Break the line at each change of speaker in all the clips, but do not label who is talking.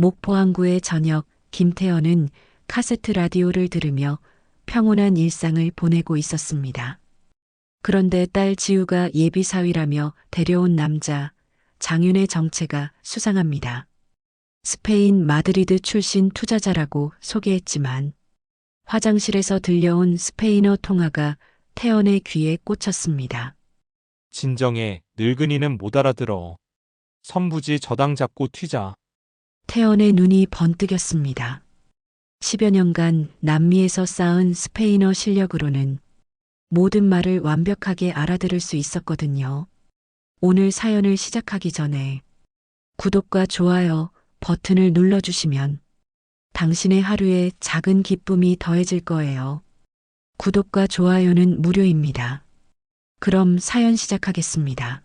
목포 항구의 저녁, 김태현은 카세트 라디오를 들으며 평온한 일상을 보내고 있었습니다. 그런데 딸 지우가 예비 사위라며 데려온 남자, 장윤의 정체가 수상합니다. 스페인 마드리드 출신 투자자라고 소개했지만 화장실에서 들려온 스페인어 통화가 태연의 귀에 꽂혔습니다.
진정해, 늙은이는 못 알아들어. 선부지 저당 잡고 튀자.
태연의 눈이 번뜩였습니다. 10여 년간 남미에서 쌓은 스페인어 실력으로는 모든 말을 완벽하게 알아들을 수 있었거든요. 오늘 사연을 시작하기 전에 구독과 좋아요 버튼을 눌러주시면 당신의 하루에 작은 기쁨이 더해질 거예요. 구독과 좋아요는 무료입니다. 그럼 사연 시작하겠습니다.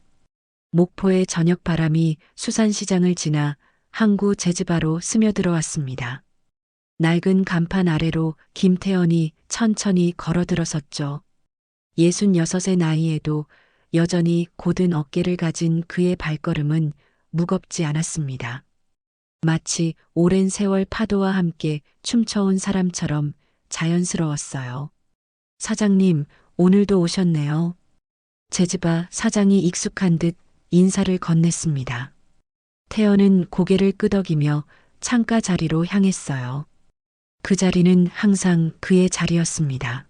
목포의 저녁 바람이 수산시장을 지나 항구 제즈바로 스며들어왔습니다. 낡은 간판 아래로 김태연이 천천히 걸어들어섰죠. 66의 나이에도 여전히 곧은 어깨를 가진 그의 발걸음은 무겁지 않았습니다. 마치 오랜 세월 파도와 함께 춤춰온 사람처럼 자연스러웠어요. 사장님, 오늘도 오셨네요. 제즈바 사장이 익숙한 듯 인사를 건넸습니다. 태연은 고개를 끄덕이며 창가 자리로 향했어요. 그 자리는 항상 그의 자리였습니다.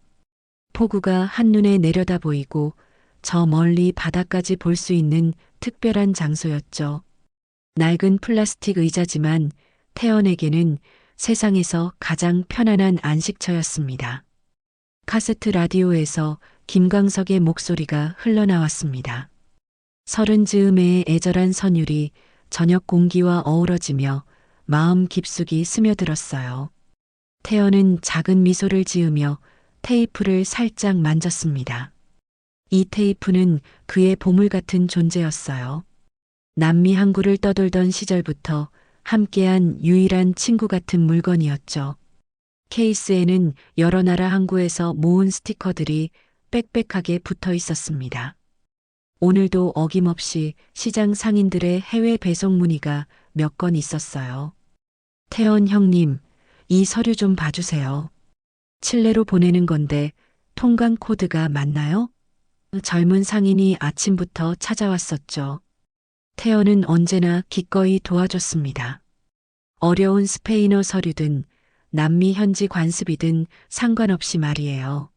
폭우가 한눈에 내려다 보이고 저 멀리 바다까지 볼 수 있는 특별한 장소였죠. 낡은 플라스틱 의자지만 태연에게는 세상에서 가장 편안한 안식처였습니다. 카세트 라디오에서 김광석의 목소리가 흘러나왔습니다. 서른 즈음의 애절한 선율이 저녁 공기와 어우러지며 마음 깊숙이 스며들었어요. 태연은 작은 미소를 지으며 테이프를 살짝 만졌습니다. 이 테이프는 그의 보물 같은 존재였어요. 남미 항구를 떠돌던 시절부터 함께한 유일한 친구 같은 물건이었죠. 케이스에는 여러 나라 항구에서 모은 스티커들이 빽빽하게 붙어 있었습니다. 오늘도 어김없이 시장 상인들의 해외 배송 문의가 몇 건 있었어요. 태연 형님, 이 서류 좀 봐주세요. 칠레로 보내는 건데 통관 코드가 맞나요? 젊은 상인이 아침부터 찾아왔었죠. 태연은 언제나 기꺼이 도와줬습니다. 어려운 스페인어 서류든 남미 현지 관습이든 상관없이 말이에요.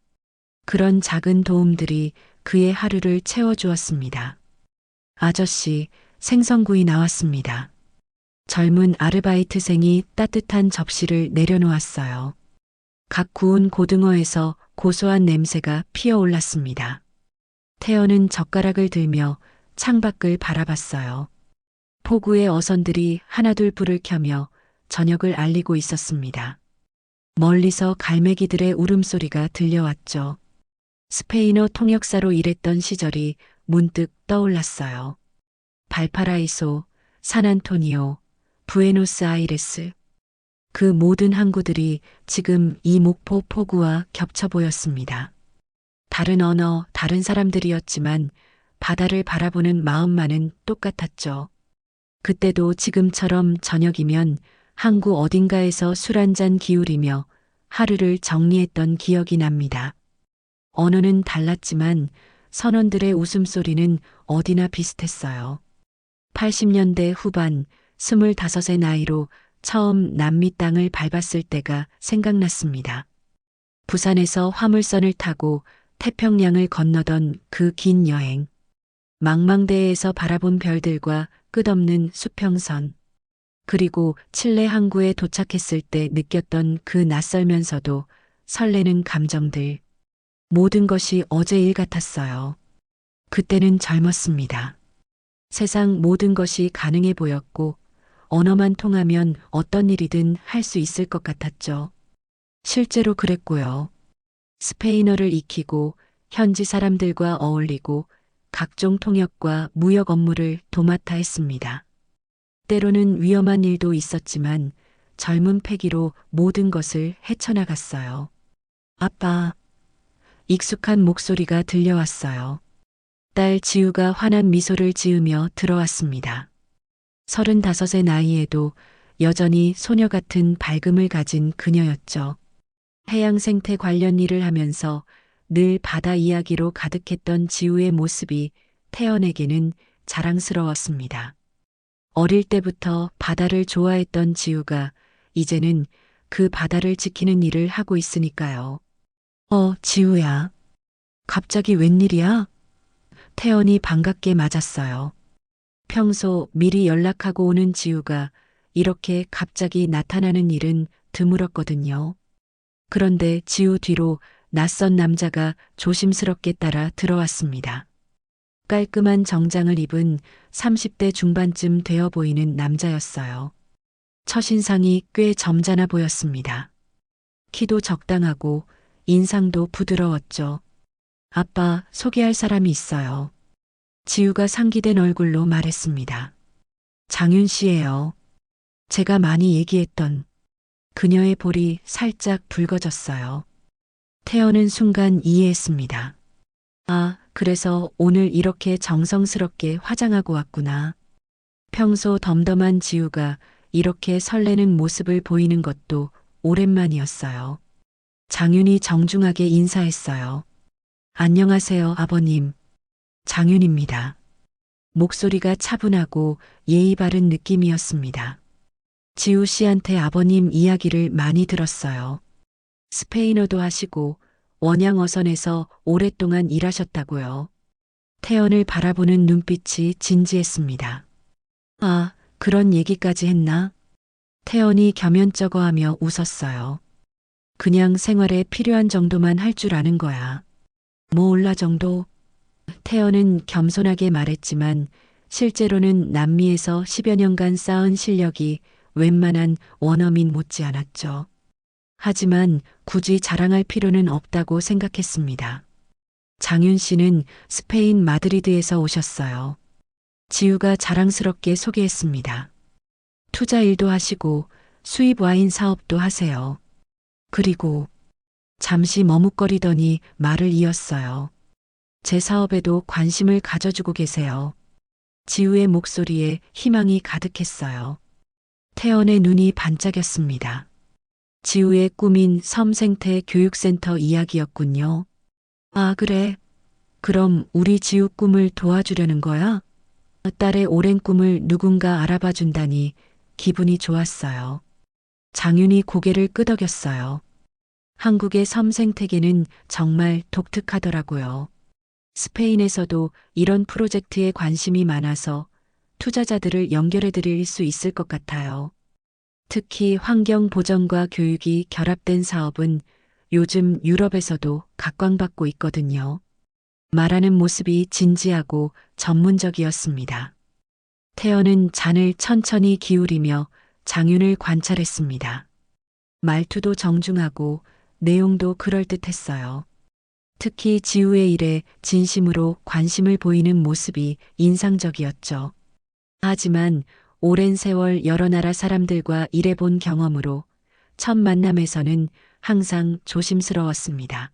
그런 작은 도움들이 그의 하루를 채워주었습니다. 아저씨, 생선구이 나왔습니다. 젊은 아르바이트생이 따뜻한 접시를 내려놓았어요. 각 구운 고등어에서 고소한 냄새가 피어올랐습니다. 태연은 젓가락을 들며 창밖을 바라봤어요. 폭우의 어선들이 하나둘 불을 켜며 저녁을 알리고 있었습니다. 멀리서 갈매기들의 울음소리가 들려왔죠. 스페인어 통역사로 일했던 시절이 문득 떠올랐어요. 발파라이소, 산안토니오, 부에노스아이레스. 그 모든 항구들이 지금 이 목포 폭우와 겹쳐 보였습니다. 다른 언어, 다른 사람들이었지만 바다를 바라보는 마음만은 똑같았죠. 그때도 지금처럼 저녁이면 항구 어딘가에서 술 한잔 기울이며 하루를 정리했던 기억이 납니다. 언어는 달랐지만 선원들의 웃음소리는 어디나 비슷했어요. 80년대 후반 25의 나이로 처음 남미 땅을 밟았을 때가 생각났습니다. 부산에서 화물선을 타고 태평양을 건너던 그 긴 여행. 망망대해에서 바라본 별들과 끝없는 수평선. 그리고 칠레 항구에 도착했을 때 느꼈던 그 낯설면서도 설레는 감정들. 모든 것이 어제 일 같았어요. 그때는 젊었습니다. 세상 모든 것이 가능해 보였고 언어만 통하면 어떤 일이든 할 수 있을 것 같았죠. 실제로 그랬고요. 스페인어를 익히고 현지 사람들과 어울리고 각종 통역과 무역 업무를 도맡아 했습니다. 때로는 위험한 일도 있었지만 젊은 패기로 모든 것을 헤쳐나갔어요. 아빠, 익숙한 목소리가 들려왔어요. 딸 지우가 환한 미소를 지으며 들어왔습니다. 35의 나이에도 여전히 소녀 같은 밝음을 가진 그녀였죠. 해양 생태 관련 일을 하면서 늘 바다 이야기로 가득했던 지우의 모습이 태연에게는 자랑스러웠습니다. 어릴 때부터 바다를 좋아했던 지우가 이제는 그 바다를 지키는 일을 하고 있으니까요. 지우야. 갑자기 웬일이야? 태연이 반갑게 맞았어요. 평소 미리 연락하고 오는 지우가 이렇게 갑자기 나타나는 일은 드물었거든요. 그런데 지우 뒤로 낯선 남자가 조심스럽게 따라 들어왔습니다. 깔끔한 정장을 입은 30대 중반쯤 되어 보이는 남자였어요. 첫인상이 꽤 점잖아 보였습니다. 키도 적당하고 인상도 부드러웠죠. 아빠, 소개할 사람이 있어요. 지우가 상기된 얼굴로 말했습니다. 장윤 씨예요. 제가 많이 얘기했던. 그녀의 볼이 살짝 붉어졌어요. 태연은 순간 이해했습니다. 아, 그래서 오늘 이렇게 정성스럽게 화장하고 왔구나. 평소 덤덤한 지우가 이렇게 설레는 모습을 보이는 것도 오랜만이었어요. 장윤이 정중하게 인사했어요. 안녕하세요, 아버님. 장윤입니다. 목소리가 차분하고 예의 바른 느낌이었습니다. 지우 씨한테 아버님 이야기를 많이 들었어요. 스페인어도 하시고 원양어선에서 오랫동안 일하셨다고요. 태연을 바라보는 눈빛이 진지했습니다. 아, 그런 얘기까지 했나? 태연이 겸연쩍어하며 웃었어요. 그냥 생활에 필요한 정도만 할 줄 아는 거야. 몰라 정도? 태연은 겸손하게 말했지만 실제로는 남미에서 10여 년간 쌓은 실력이 웬만한 원어민 못지않았죠. 하지만 굳이 자랑할 필요는 없다고 생각했습니다. 장윤 씨는 스페인 마드리드에서 오셨어요. 지우가 자랑스럽게 소개했습니다. 투자 일도 하시고 수입 와인 사업도 하세요. 그리고 잠시 머뭇거리더니 말을 이었어요. 제 사업에도 관심을 가져주고 계세요. 지우의 목소리에 희망이 가득했어요. 태연의 눈이 반짝였습니다. 지우의 꿈인 섬생태 교육센터 이야기였군요. 아, 그래. 그럼 우리 지우 꿈을 도와주려는 거야? 딸의 오랜 꿈을 누군가 알아봐 준다니 기분이 좋았어요. 장윤이 고개를 끄덕였어요. 한국의 섬생태계는 정말 독특하더라고요. 스페인에서도 이런 프로젝트에 관심이 많아서 투자자들을 연결해 드릴 수 있을 것 같아요. 특히 환경 보전과 교육이 결합된 사업은 요즘 유럽에서도 각광받고 있거든요. 말하는 모습이 진지하고 전문적이었습니다. 태연은 잔을 천천히 기울이며 장윤을 관찰했습니다. 말투도 정중하고 내용도 그럴듯했어요. 특히 지우의 일에 진심으로 관심을 보이는 모습이 인상적이었죠. 하지만 오랜 세월 여러 나라 사람들과 일해본 경험으로 첫 만남에서는 항상 조심스러웠습니다.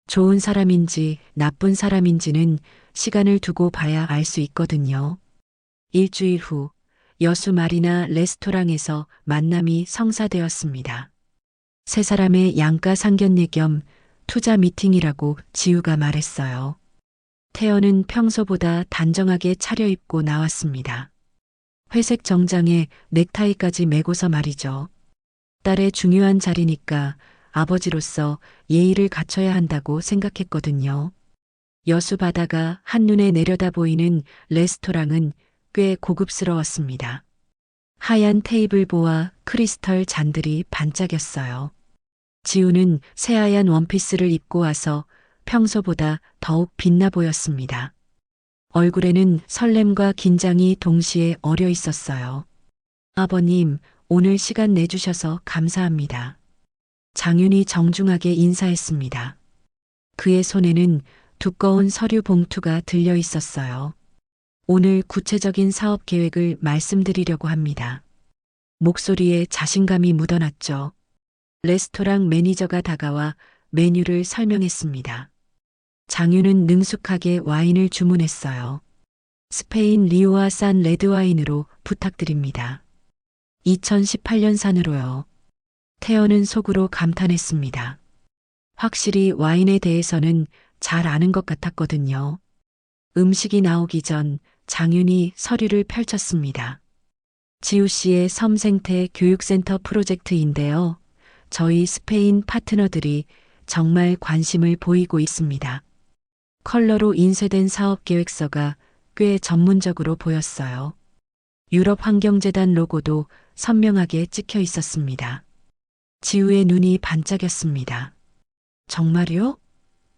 좋은 사람인지 나쁜 사람인지는 시간을 두고 봐야 알 수 있거든요. 일주일 후 여수 마리나 레스토랑에서 만남이 성사되었습니다. 세 사람의 양가 상견례 겸 투자 미팅이라고 지우가 말했어요. 태연은 평소보다 단정하게 차려입고 나왔습니다. 회색 정장에 넥타이까지 매고서 말이죠. 딸의 중요한 자리니까 아버지로서 예의를 갖춰야 한다고 생각했거든요. 여수 바다가 한눈에 내려다 보이는 레스토랑은 꽤 고급스러웠습니다. 하얀 테이블보와 크리스털 잔들이 반짝였어요. 지우는 새하얀 원피스를 입고 와서 평소보다 더욱 빛나 보였습니다. 얼굴에는 설렘과 긴장이 동시에 어려 있었어요. 아버님, 오늘 시간 내주셔서 감사합니다. 장윤이 정중하게 인사했습니다. 그의 손에는 두꺼운 서류 봉투가 들려 있었어요. 오늘 구체적인 사업 계획을 말씀드리려고 합니다. 목소리에 자신감이 묻어났죠. 레스토랑 매니저가 다가와 메뉴를 설명했습니다. 장윤은 능숙하게 와인을 주문했어요. 스페인 리오아 산 레드와인으로 부탁드립니다. 2018년 산으로요. 태연은 속으로 감탄했습니다. 확실히 와인에 대해서는 잘 아는 것 같았거든요. 음식이 나오기 전 장윤이 서류를 펼쳤습니다. 지우 씨의 섬생태 교육센터 프로젝트인데요. 저희 스페인 파트너들이 정말 관심을 보이고 있습니다. 컬러로 인쇄된 사업 계획서가 꽤 전문적으로 보였어요. 유럽환경재단 로고도 선명하게 찍혀 있었습니다. 지우의 눈이 반짝였습니다. 정말요?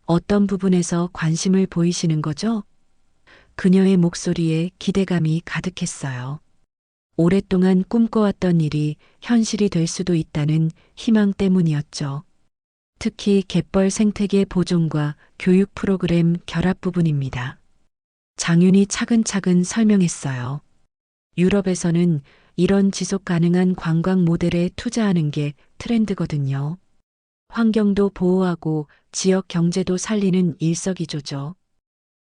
어떤 부분에서 관심을 보이시는 거죠? 그녀의 목소리에 기대감이 가득했어요. 오랫동안 꿈꿔왔던 일이 현실이 될 수도 있다는 희망 때문이었죠. 특히 갯벌 생태계 보존과 교육 프로그램 결합 부분입니다. 장윤이 차근차근 설명했어요. 유럽에서는 이런 지속 가능한 관광 모델에 투자하는 게 트렌드거든요. 환경도 보호하고 지역 경제도 살리는 일석이조죠.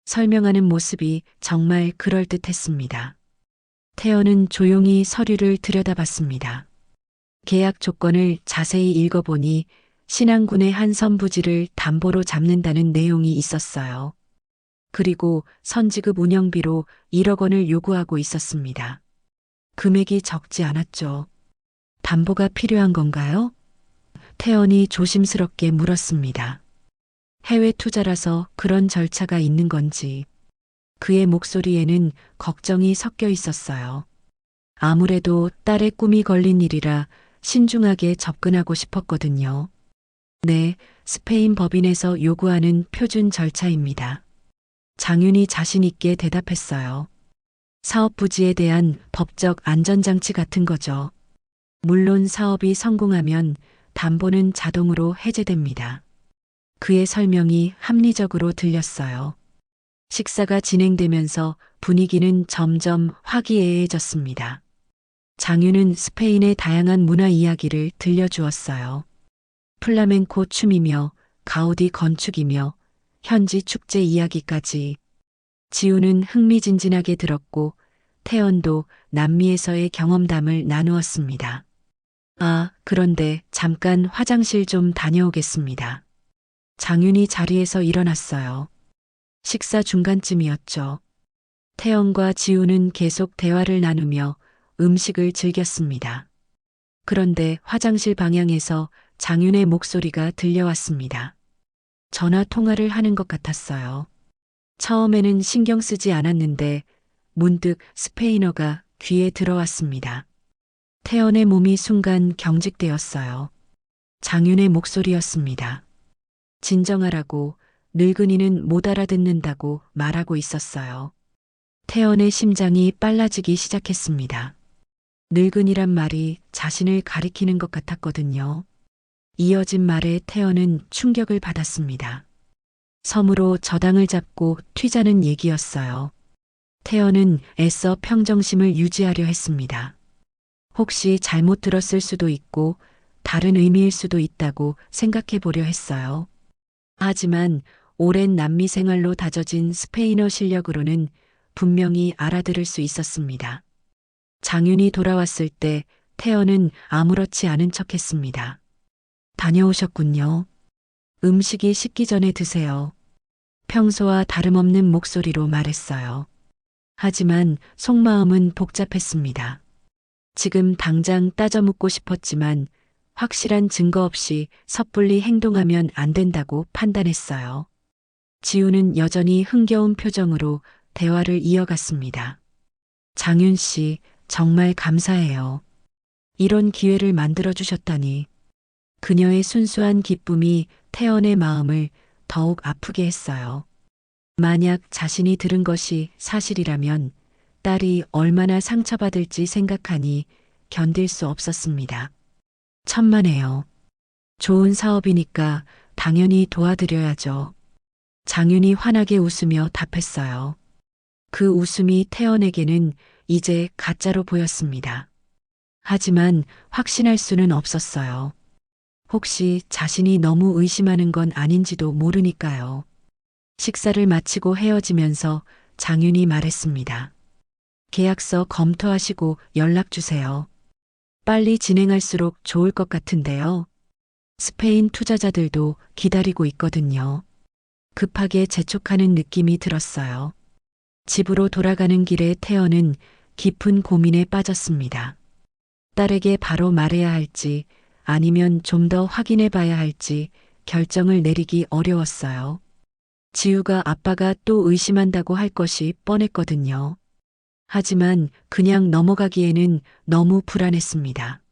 설명하는 모습이 정말 그럴듯했습니다. 태연은 조용히 서류를 들여다봤습니다. 계약 조건을 자세히 읽어보니 신안군의 한 선부지를 담보로 잡는다는 내용이 있었어요. 그리고 선지급 운영비로 1억 원을 요구하고 있었습니다. 금액이 적지 않았죠. 담보가 필요한 건가요? 태연이 조심스럽게 물었습니다. 해외 투자라서 그런 절차가 있는 건지. 그의 목소리에는 걱정이 섞여 있었어요. 아무래도 딸의 꿈이 걸린 일이라 신중하게 접근하고 싶었거든요. 네, 스페인 법인에서 요구하는 표준 절차입니다. 장윤이 자신 있게 대답했어요. 사업 부지에 대한 법적 안전장치 같은 거죠. 물론 사업이 성공하면 담보는 자동으로 해제됩니다. 그의 설명이 합리적으로 들렸어요. 식사가 진행되면서 분위기는 점점 화기애애해졌습니다. 장윤은 스페인의 다양한 문화 이야기를 들려주었어요. 플라멩코 춤이며 가우디 건축이며 현지 축제 이야기까지. 지우는 흥미진진하게 들었고 태연도 남미에서의 경험담을 나누었습니다. 아, 그런데 잠깐 화장실 좀 다녀오겠습니다. 장윤이 자리에서 일어났어요. 식사 중간쯤이었죠. 태연과 지우는 계속 대화를 나누며 음식을 즐겼습니다. 그런데 화장실 방향에서 장윤의 목소리가 들려왔습니다. 전화 통화를 하는 것 같았어요. 처음에는 신경 쓰지 않았는데 문득 스페인어가 귀에 들어왔습니다. 태연의 몸이 순간 경직되었어요. 장윤의 목소리였습니다. 진정하라고, 늙은이는 못 알아듣는다고 말하고 있었어요. 태연의 심장이 빨라지기 시작했습니다. 늙은이란 말이 자신을 가리키는 것 같았거든요. 이어진 말에 태연은 충격을 받았습니다. 섬으로 저당을 잡고 튀자는 얘기였어요. 태연은 애써 평정심을 유지하려 했습니다. 혹시 잘못 들었을 수도 있고 다른 의미일 수도 있다고 생각해 보려 했어요. 하지만 오랜 남미 생활로 다져진 스페인어 실력으로는 분명히 알아들을 수 있었습니다. 장윤이 돌아왔을 때 태연은 아무렇지 않은 척했습니다. 다녀오셨군요. 음식이 식기 전에 드세요. 평소와 다름없는 목소리로 말했어요. 하지만 속마음은 복잡했습니다. 지금 당장 따져 묻고 싶었지만 확실한 증거 없이 섣불리 행동하면 안 된다고 판단했어요. 지우는 여전히 흥겨운 표정으로 대화를 이어갔습니다. 장윤 씨, 정말 감사해요. 이런 기회를 만들어 주셨다니. 그녀의 순수한 기쁨이 태연의 마음을 더욱 아프게 했어요. 만약 자신이 들은 것이 사실이라면 딸이 얼마나 상처받을지 생각하니 견딜 수 없었습니다. 천만에요. 좋은 사업이니까 당연히 도와드려야죠. 장윤이 환하게 웃으며 답했어요. 그 웃음이 태연에게는 이제 가짜로 보였습니다. 하지만 확신할 수는 없었어요. 혹시 자신이 너무 의심하는 건 아닌지도 모르니까요. 식사를 마치고 헤어지면서 장윤이 말했습니다. 계약서 검토하시고 연락 주세요. 빨리 진행할수록 좋을 것 같은데요. 스페인 투자자들도 기다리고 있거든요. 급하게 재촉하는 느낌이 들었어요. 집으로 돌아가는 길에 태연은 깊은 고민에 빠졌습니다. 딸에게 바로 말해야 할지 아니면 좀 더 확인해 봐야 할지 결정을 내리기 어려웠어요. 지우가 아빠가 또 의심한다고 할 것이 뻔했거든요. 하지만 그냥 넘어가기에는 너무 불안했습니다.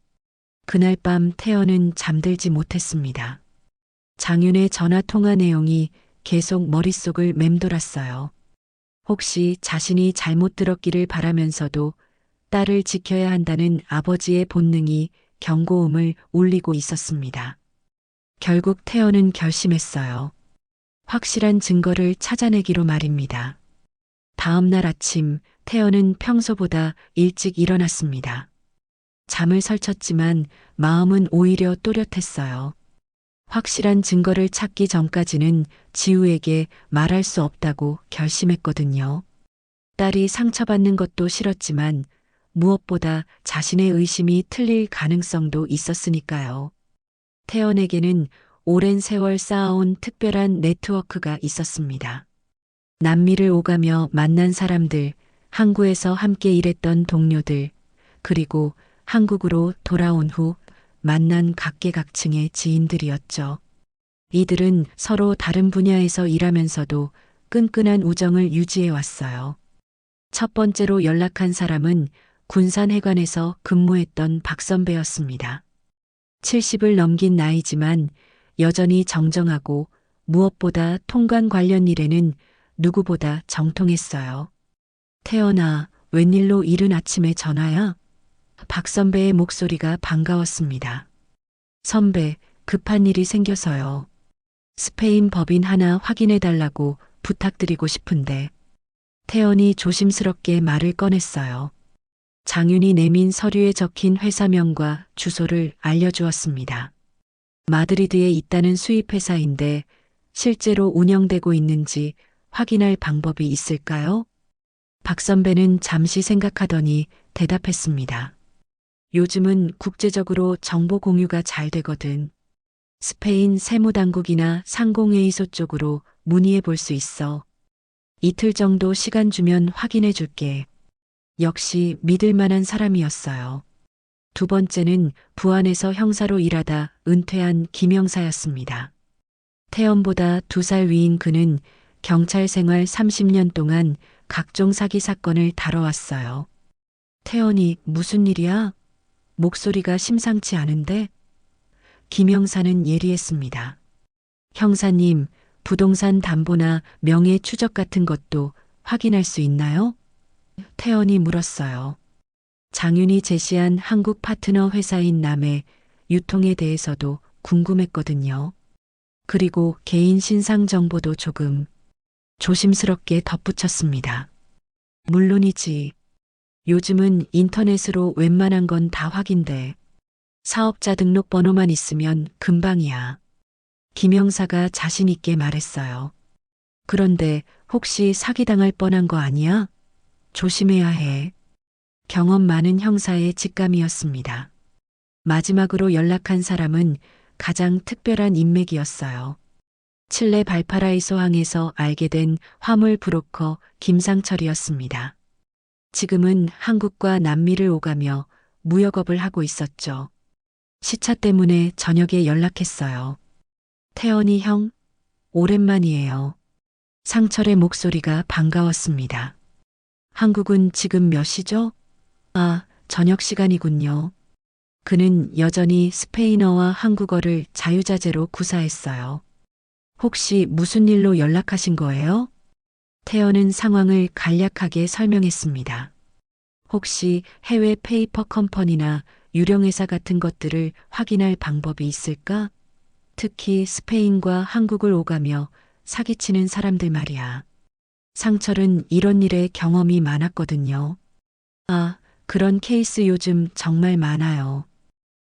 그날 밤 태연은 잠들지 못했습니다. 장윤의 전화 통화 내용이 계속 머릿속을 맴돌았어요. 혹시 자신이 잘못 들었기를 바라면서도 딸을 지켜야 한다는 아버지의 본능이 경고음을 울리고 있었습니다. 결국 태연은 결심했어요. 확실한 증거를 찾아내기로 말입니다. 다음 날 아침 태연은 평소보다 일찍 일어났습니다. 잠을 설쳤지만 마음은 오히려 또렷했어요. 확실한 증거를 찾기 전까지는 지우에게 말할 수 없다고 결심했거든요. 딸이 상처받는 것도 싫었지만 무엇보다 자신의 의심이 틀릴 가능성도 있었으니까요. 태연에게는 오랜 세월 쌓아온 특별한 네트워크가 있었습니다. 남미를 오가며 만난 사람들, 항구에서 함께 일했던 동료들, 그리고 한국으로 돌아온 후 만난 각계각층의 지인들이었죠. 이들은 서로 다른 분야에서 일하면서도 끈끈한 우정을 유지해 왔어요. 첫 번째로 연락한 사람은 군산해관에서 근무했던 박 선배였습니다. 70을 넘긴 나이지만 여전히 정정하고 무엇보다 통관 관련 일에는 누구보다 정통했어요. 태연아, 웬일로 이른 아침에 전화야? 박 선배의 목소리가 반가웠습니다. 선배, 급한 일이 생겨서요. 스페인 법인 하나 확인해 달라고 부탁드리고 싶은데. 태연이 조심스럽게 말을 꺼냈어요. 장윤이 내민 서류에 적힌 회사명과 주소를 알려주었습니다. 마드리드에 있다는 수입회사인데 실제로 운영되고 있는지 확인할 방법이 있을까요? 박 선배는 잠시 생각하더니 대답했습니다. 요즘은 국제적으로 정보 공유가 잘 되거든. 스페인 세무당국이나 상공회의소 쪽으로 문의해 볼 수 있어. 이틀 정도 시간 주면 확인해 줄게. 역시 믿을 만한 사람이었어요. 두 번째는 부안에서 형사로 일하다 은퇴한 김영사였습니다. 태연보다 2살 위인 그는 경찰 생활 30년 동안 각종 사기 사건을 다뤄왔어요. 태연이 무슨 일이야? 목소리가 심상치 않은데? 김영사는 예리했습니다. 형사님, 부동산 담보나 명예 추적 같은 것도 확인할 수 있나요? 태연이 물었어요. 장윤이 제시한 한국 파트너 회사인 남의 유통에 대해서도 궁금했거든요. 그리고 개인 신상 정보도 조금 조심스럽게 덧붙였습니다. 물론이지. 요즘은 인터넷으로 웬만한 건 다 확인돼. 사업자 등록번호만 있으면 금방이야. 김영사가 자신 있게 말했어요. 그런데 혹시 사기당할 뻔한 거 아니야? 조심해야 해. 경험 많은 형사의 직감이었습니다. 마지막으로 연락한 사람은 가장 특별한 인맥이었어요. 칠레 발파라이소 항에서 알게 된 화물 브로커 김상철이었습니다. 지금은 한국과 남미를 오가며 무역업을 하고 있었죠. 시차 때문에 저녁에 연락했어요. 태연이 형, 오랜만이에요. 상철의 목소리가 반가웠습니다. 한국은 지금 몇 시죠? 아, 저녁 시간이군요. 그는 여전히 스페인어와 한국어를 자유자재로 구사했어요. 혹시 무슨 일로 연락하신 거예요? 태연은 상황을 간략하게 설명했습니다. 혹시 해외 페이퍼 컴퍼니나 유령회사 같은 것들을 확인할 방법이 있을까? 특히 스페인과 한국을 오가며 사기치는 사람들 말이야. 상철은 이런 일에 경험이 많았거든요. 아, 그런 케이스 요즘 정말 많아요.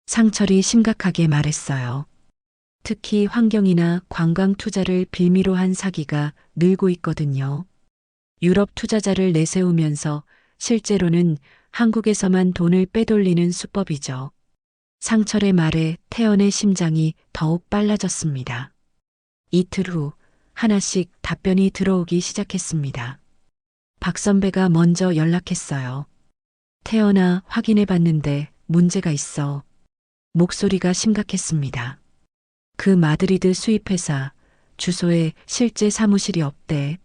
상철이 심각하게 말했어요. 특히 환경이나 관광 투자를 빌미로 한 사기가 늘고 있거든요. 유럽 투자자를 내세우면서 실제로는 한국에서만 돈을 빼돌리는 수법이죠. 상철의 말에 태연의 심장이 더욱 빨라졌습니다. 이틀 후 하나씩 답변이 들어오기 시작했습니다. 박 선배가 먼저 연락했어요. 태연아, 확인해 봤는데 문제가 있어. 목소리가 심각했습니다. 그 마드리드 수입회사 주소에 실제 사무실이 없대.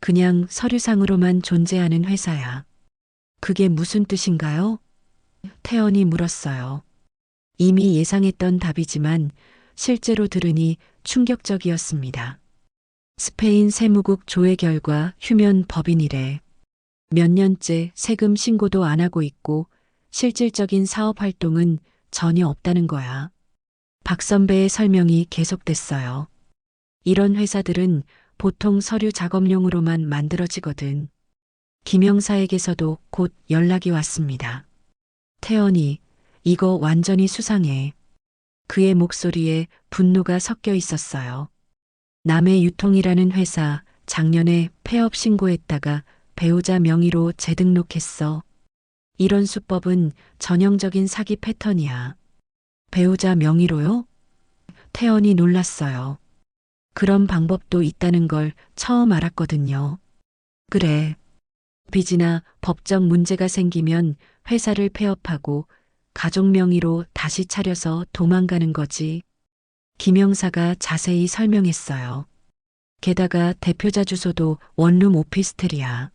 그냥 서류상으로만 존재하는 회사야. 그게 무슨 뜻인가요? 태연이 물었어요. 이미 예상했던 답이지만 실제로 들으니 충격적이었습니다. 스페인 세무국 조회 결과 휴면 법인이래. 몇 년째 세금 신고도 안 하고 있고 실질적인 사업 활동은 전혀 없다는 거야. 박 선배의 설명이 계속됐어요. 이런 회사들은 보통 서류 작업용으로만 만들어지거든. 김영사에게서도 곧 연락이 왔습니다. 태연이, 이거 완전히 수상해. 그의 목소리에 분노가 섞여 있었어요. 남의 유통이라는 회사 작년에 폐업 신고했다가 배우자 명의로 재등록했어. 이런 수법은 전형적인 사기 패턴이야. 배우자 명의로요? 태연이 놀랐어요. 그런 방법도 있다는 걸 처음 알았거든요. 그래. 빚이나 법적 문제가 생기면 회사를 폐업하고 가족 명의로 다시 차려서 도망가는 거지. 김영사가 자세히 설명했어요. 게다가 대표자 주소도 원룸 오피스텔이야.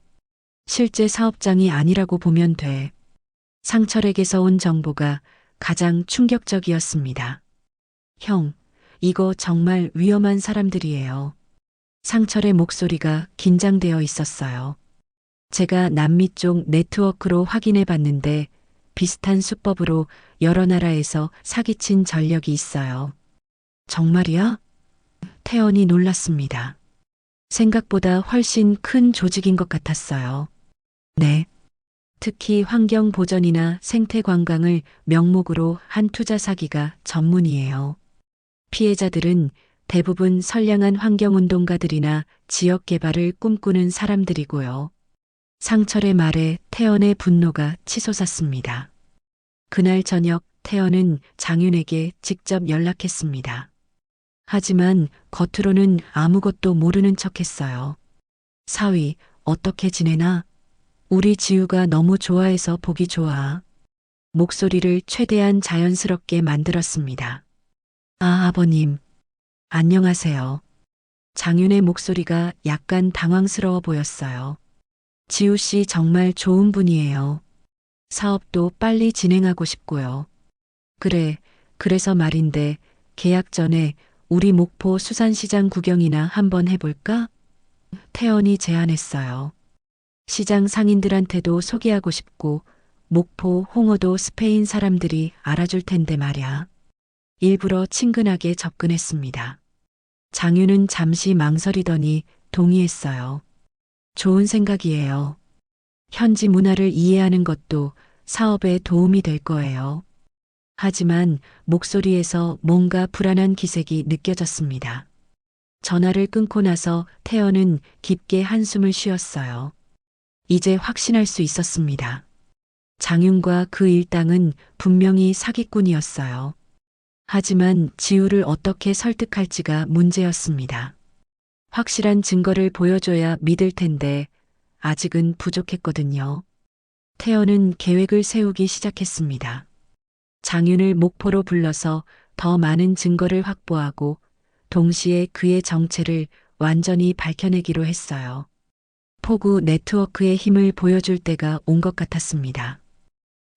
실제 사업장이 아니라고 보면 돼. 상철에게서 온 정보가 가장 충격적이었습니다. 형, 이거 정말 위험한 사람들이에요. 상철의 목소리가 긴장되어 있었어요. 제가 남미 쪽 네트워크로 확인해 봤는데 비슷한 수법으로 여러 나라에서 사기친 전력이 있어요. 정말이야? 태연이 놀랐습니다. 생각보다 훨씬 큰 조직인 것 같았어요. 네. 특히 환경 보전이나 생태 관광을 명목으로 한 투자 사기가 전문이에요. 피해자들은 대부분 선량한 환경운동가들이나 지역 개발을 꿈꾸는 사람들이고요. 상철의 말에 태연의 분노가 치솟았습니다. 그날 저녁 태연은 장윤에게 직접 연락했습니다. 하지만 겉으로는 아무것도 모르는 척했어요. 사위, 어떻게 지내나? 우리 지우가 너무 좋아해서 보기 좋아. 목소리를 최대한 자연스럽게 만들었습니다. 아, 아버님. 안녕하세요. 장윤의 목소리가 약간 당황스러워 보였어요. 지우 씨 정말 좋은 분이에요. 사업도 빨리 진행하고 싶고요. 그래, 그래서 말인데 계약 전에 우리 목포 수산시장 구경이나 한번 해볼까? 태연이 제안했어요. 시장 상인들한테도 소개하고 싶고 목포 홍어도 스페인 사람들이 알아줄 텐데 말야. 일부러 친근하게 접근했습니다. 장윤은 잠시 망설이더니 동의했어요. 좋은 생각이에요. 현지 문화를 이해하는 것도 사업에 도움이 될 거예요. 하지만 목소리에서 뭔가 불안한 기색이 느껴졌습니다. 전화를 끊고 나서 태연은 깊게 한숨을 쉬었어요. 이제 확신할 수 있었습니다. 장윤과 그 일당은 분명히 사기꾼이었어요. 하지만 지우를 어떻게 설득할지가 문제였습니다. 확실한 증거를 보여줘야 믿을 텐데 아직은 부족했거든요. 태연은 계획을 세우기 시작했습니다. 장윤을 목포로 불러서 더 많은 증거를 확보하고 동시에 그의 정체를 완전히 밝혀내기로 했어요. 포구 네트워크의 힘을 보여줄 때가 온 것 같았습니다.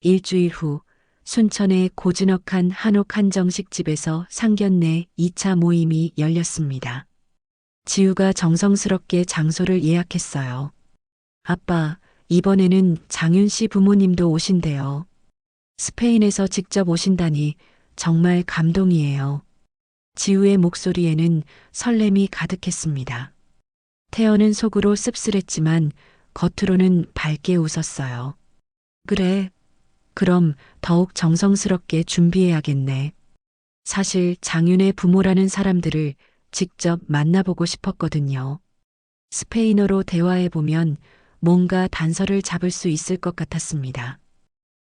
일주일 후 순천의 고즈넉한 한옥 한정식집에서 상견례 2차 모임이 열렸습니다. 지우가 정성스럽게 장소를 예약했어요. 아빠, 이번에는 장윤 씨 부모님도 오신대요. 스페인에서 직접 오신다니 정말 감동이에요. 지우의 목소리에는 설렘이 가득했습니다. 태연은 속으로 씁쓸했지만 겉으로는 밝게 웃었어요. 그래, 그럼 더욱 정성스럽게 준비해야겠네. 사실 장윤의 부모라는 사람들을 직접 만나보고 싶었거든요. 스페인어로 대화해보면 뭔가 단서를 잡을 수 있을 것 같았습니다.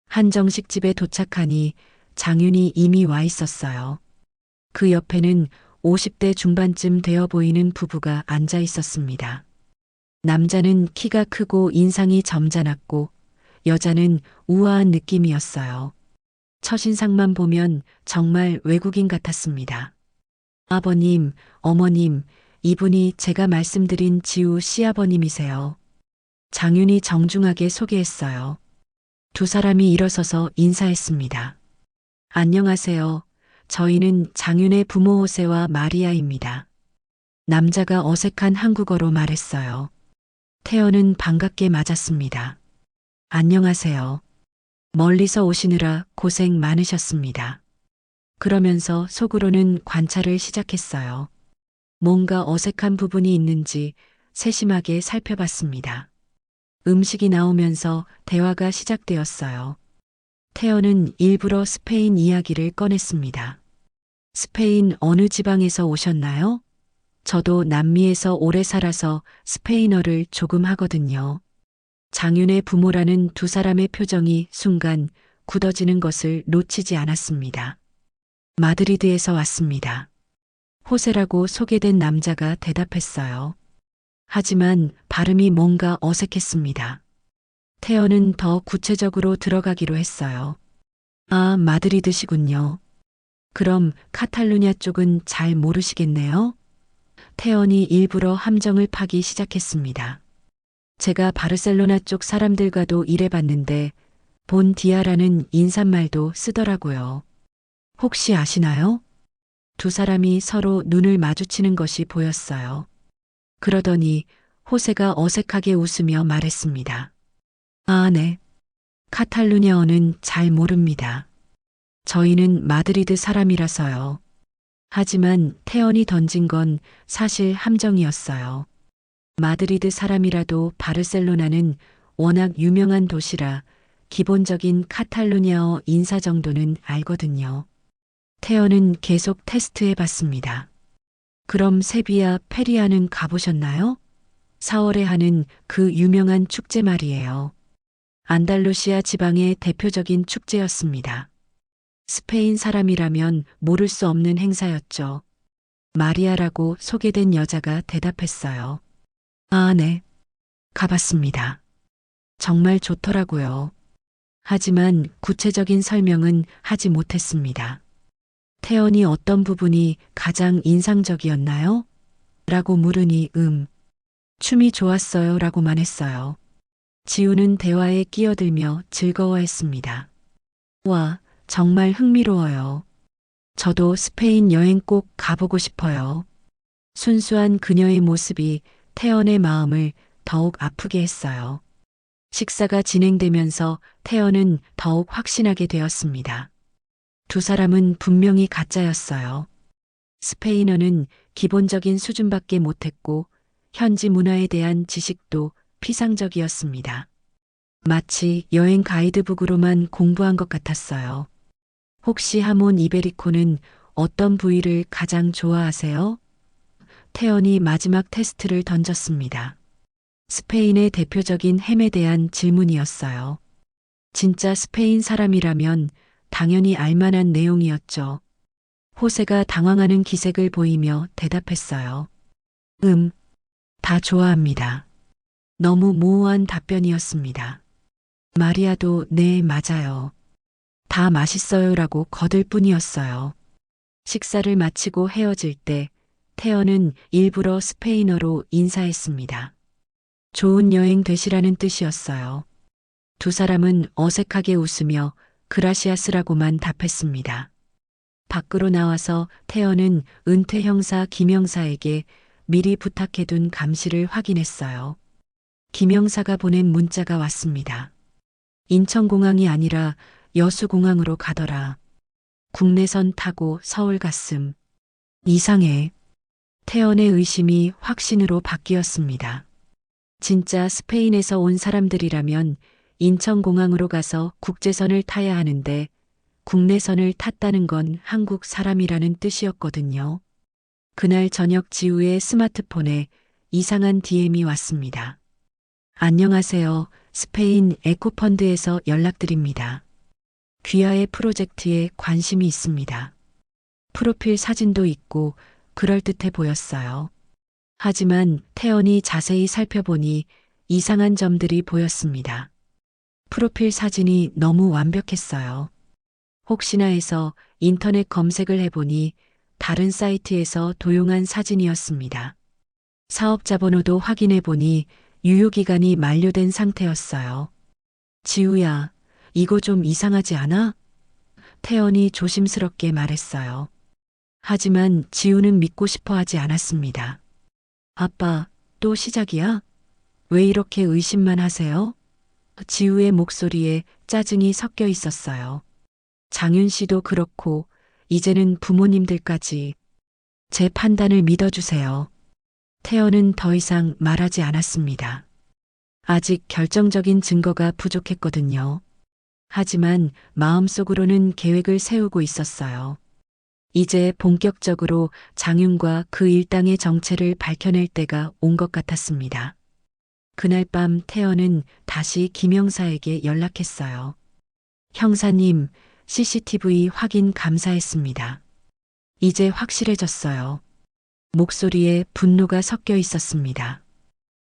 한정식집에 도착하니 장윤이 이미 와 있었어요. 그 옆에는 50대 중반쯤 되어 보이는 부부가 앉아 있었습니다. 남자는 키가 크고 인상이 점잖았고 여자는 우아한 느낌이었어요. 첫인상만 보면 정말 외국인 같았습니다. 아버님, 어머님, 이분이 제가 말씀드린 지우 시아버님이세요. 장윤이 정중하게 소개했어요. 두 사람이 일어서서 인사했습니다. 안녕하세요. 저희는 장윤의 부모 호세와 마리아입니다. 남자가 어색한 한국어로 말했어요. 태연은 반갑게 맞았습니다. 안녕하세요. 멀리서 오시느라 고생 많으셨습니다. 그러면서 속으로는 관찰을 시작했어요. 뭔가 어색한 부분이 있는지 세심하게 살펴봤습니다. 음식이 나오면서 대화가 시작되었어요. 태연은 일부러 스페인 이야기를 꺼냈습니다. 스페인 어느 지방에서 오셨나요? 저도 남미에서 오래 살아서 스페인어를 조금 하거든요. 장윤의 부모라는 두 사람의 표정이 순간 굳어지는 것을 놓치지 않았습니다. 마드리드에서 왔습니다. 호세라고 소개된 남자가 대답했어요. 하지만 발음이 뭔가 어색했습니다. 태연은 더 구체적으로 들어가기로 했어요. 아, 마드리드시군요. 그럼 카탈루냐 쪽은 잘 모르시겠네요? 태연이 일부러 함정을 파기 시작했습니다. 제가 바르셀로나 쪽 사람들과도 일해봤는데 본디아라는 인사말도 쓰더라고요. 혹시 아시나요? 두 사람이 서로 눈을 마주치는 것이 보였어요. 그러더니 호세가 어색하게 웃으며 말했습니다. 아, 네. 카탈루냐어는 잘 모릅니다. 저희는 마드리드 사람이라서요. 하지만 태연이 던진 건 사실 함정이었어요. 마드리드 사람이라도 바르셀로나는 워낙 유명한 도시라 기본적인 카탈루냐어 인사 정도는 알거든요. 태연은 계속 테스트해 봤습니다. 그럼 세비야 페리아는 가보셨나요? 4월에 하는 그 유명한 축제 말이에요. 안달루시아 지방의 대표적인 축제였습니다. 스페인 사람이라면 모를 수 없는 행사였죠. 마리아라고 소개된 여자가 대답했어요. 아, 네. 가봤습니다. 정말 좋더라고요. 하지만 구체적인 설명은 하지 못했습니다. 태연이 어떤 부분이 가장 인상적이었나요? 라고 물으니 춤이 좋았어요 라고만 했어요. 지우는 대화에 끼어들며 즐거워했습니다. 와, 정말 흥미로워요. 저도 스페인 여행 꼭 가보고 싶어요. 순수한 그녀의 모습이 태연의 마음을 더욱 아프게 했어요. 식사가 진행되면서 태연은 더욱 확신하게 되었습니다. 두 사람은 분명히 가짜였어요. 스페인어는 기본적인 수준밖에 못했고 현지 문화에 대한 지식도 피상적이었습니다. 마치 여행 가이드북으로만 공부한 것 같았어요. 혹시 하몬 이베리코는 어떤 부위를 가장 좋아하세요? 태연이 마지막 테스트를 던졌습니다. 스페인의 대표적인 햄에 대한 질문이었어요. 진짜 스페인 사람이라면 당연히 알만한 내용이었죠. 호세가 당황하는 기색을 보이며 대답했어요. 다 좋아합니다. 너무 모호한 답변이었습니다. 마리아도 네, 맞아요. 다 맛있어요라고 거들 뿐이었어요. 식사를 마치고 헤어질 때 태연은 일부러 스페인어로 인사했습니다. 좋은 여행 되시라는 뜻이었어요. 두 사람은 어색하게 웃으며 그라시아스라고만 답했습니다. 밖으로 나와서 태연은 은퇴 형사 김 형사에게 미리 부탁해둔 감시를 확인했어요. 김 형사가 보낸 문자가 왔습니다. 인천공항이 아니라 여수공항으로 가더라. 국내선 타고 서울 갔음. 이상해. 태연의 의심이 확신으로 바뀌었습니다. 진짜 스페인에서 온 사람들이라면 인천공항으로 가서 국제선을 타야 하는데 국내선을 탔다는 건 한국 사람이라는 뜻이었거든요. 그날 저녁 지우의 스마트폰에 이상한 DM이 왔습니다. 안녕하세요. 스페인 에코펀드에서 연락드립니다. 귀하의 프로젝트에 관심이 있습니다. 프로필 사진도 있고 그럴듯해 보였어요. 하지만 태연이 자세히 살펴보니 이상한 점들이 보였습니다. 프로필 사진이 너무 완벽했어요. 혹시나 해서 인터넷 검색을 해보니 다른 사이트에서 도용한 사진이었습니다. 사업자 번호도 확인해보니 유효기간이 만료된 상태였어요. 지우야, 이거 좀 이상하지 않아? 태연이 조심스럽게 말했어요. 하지만 지우는 믿고 싶어 하지 않았습니다. 아빠, 또 시작이야? 왜 이렇게 의심만 하세요? 지우의 목소리에 짜증이 섞여 있었어요. 장윤 씨도 그렇고, 이제는 부모님들까지 제 판단을 믿어주세요. 태연은 더 이상 말하지 않았습니다. 아직 결정적인 증거가 부족했거든요. 하지만 마음속으로는 계획을 세우고 있었어요. 이제 본격적으로 장윤과 그 일당의 정체를 밝혀낼 때가 온 것 같았습니다. 그날 밤 태연은 다시 김영사에게 연락했어요. 형사님, CCTV 확인 감사했습니다. 이제 확실해졌어요. 목소리에 분노가 섞여 있었습니다.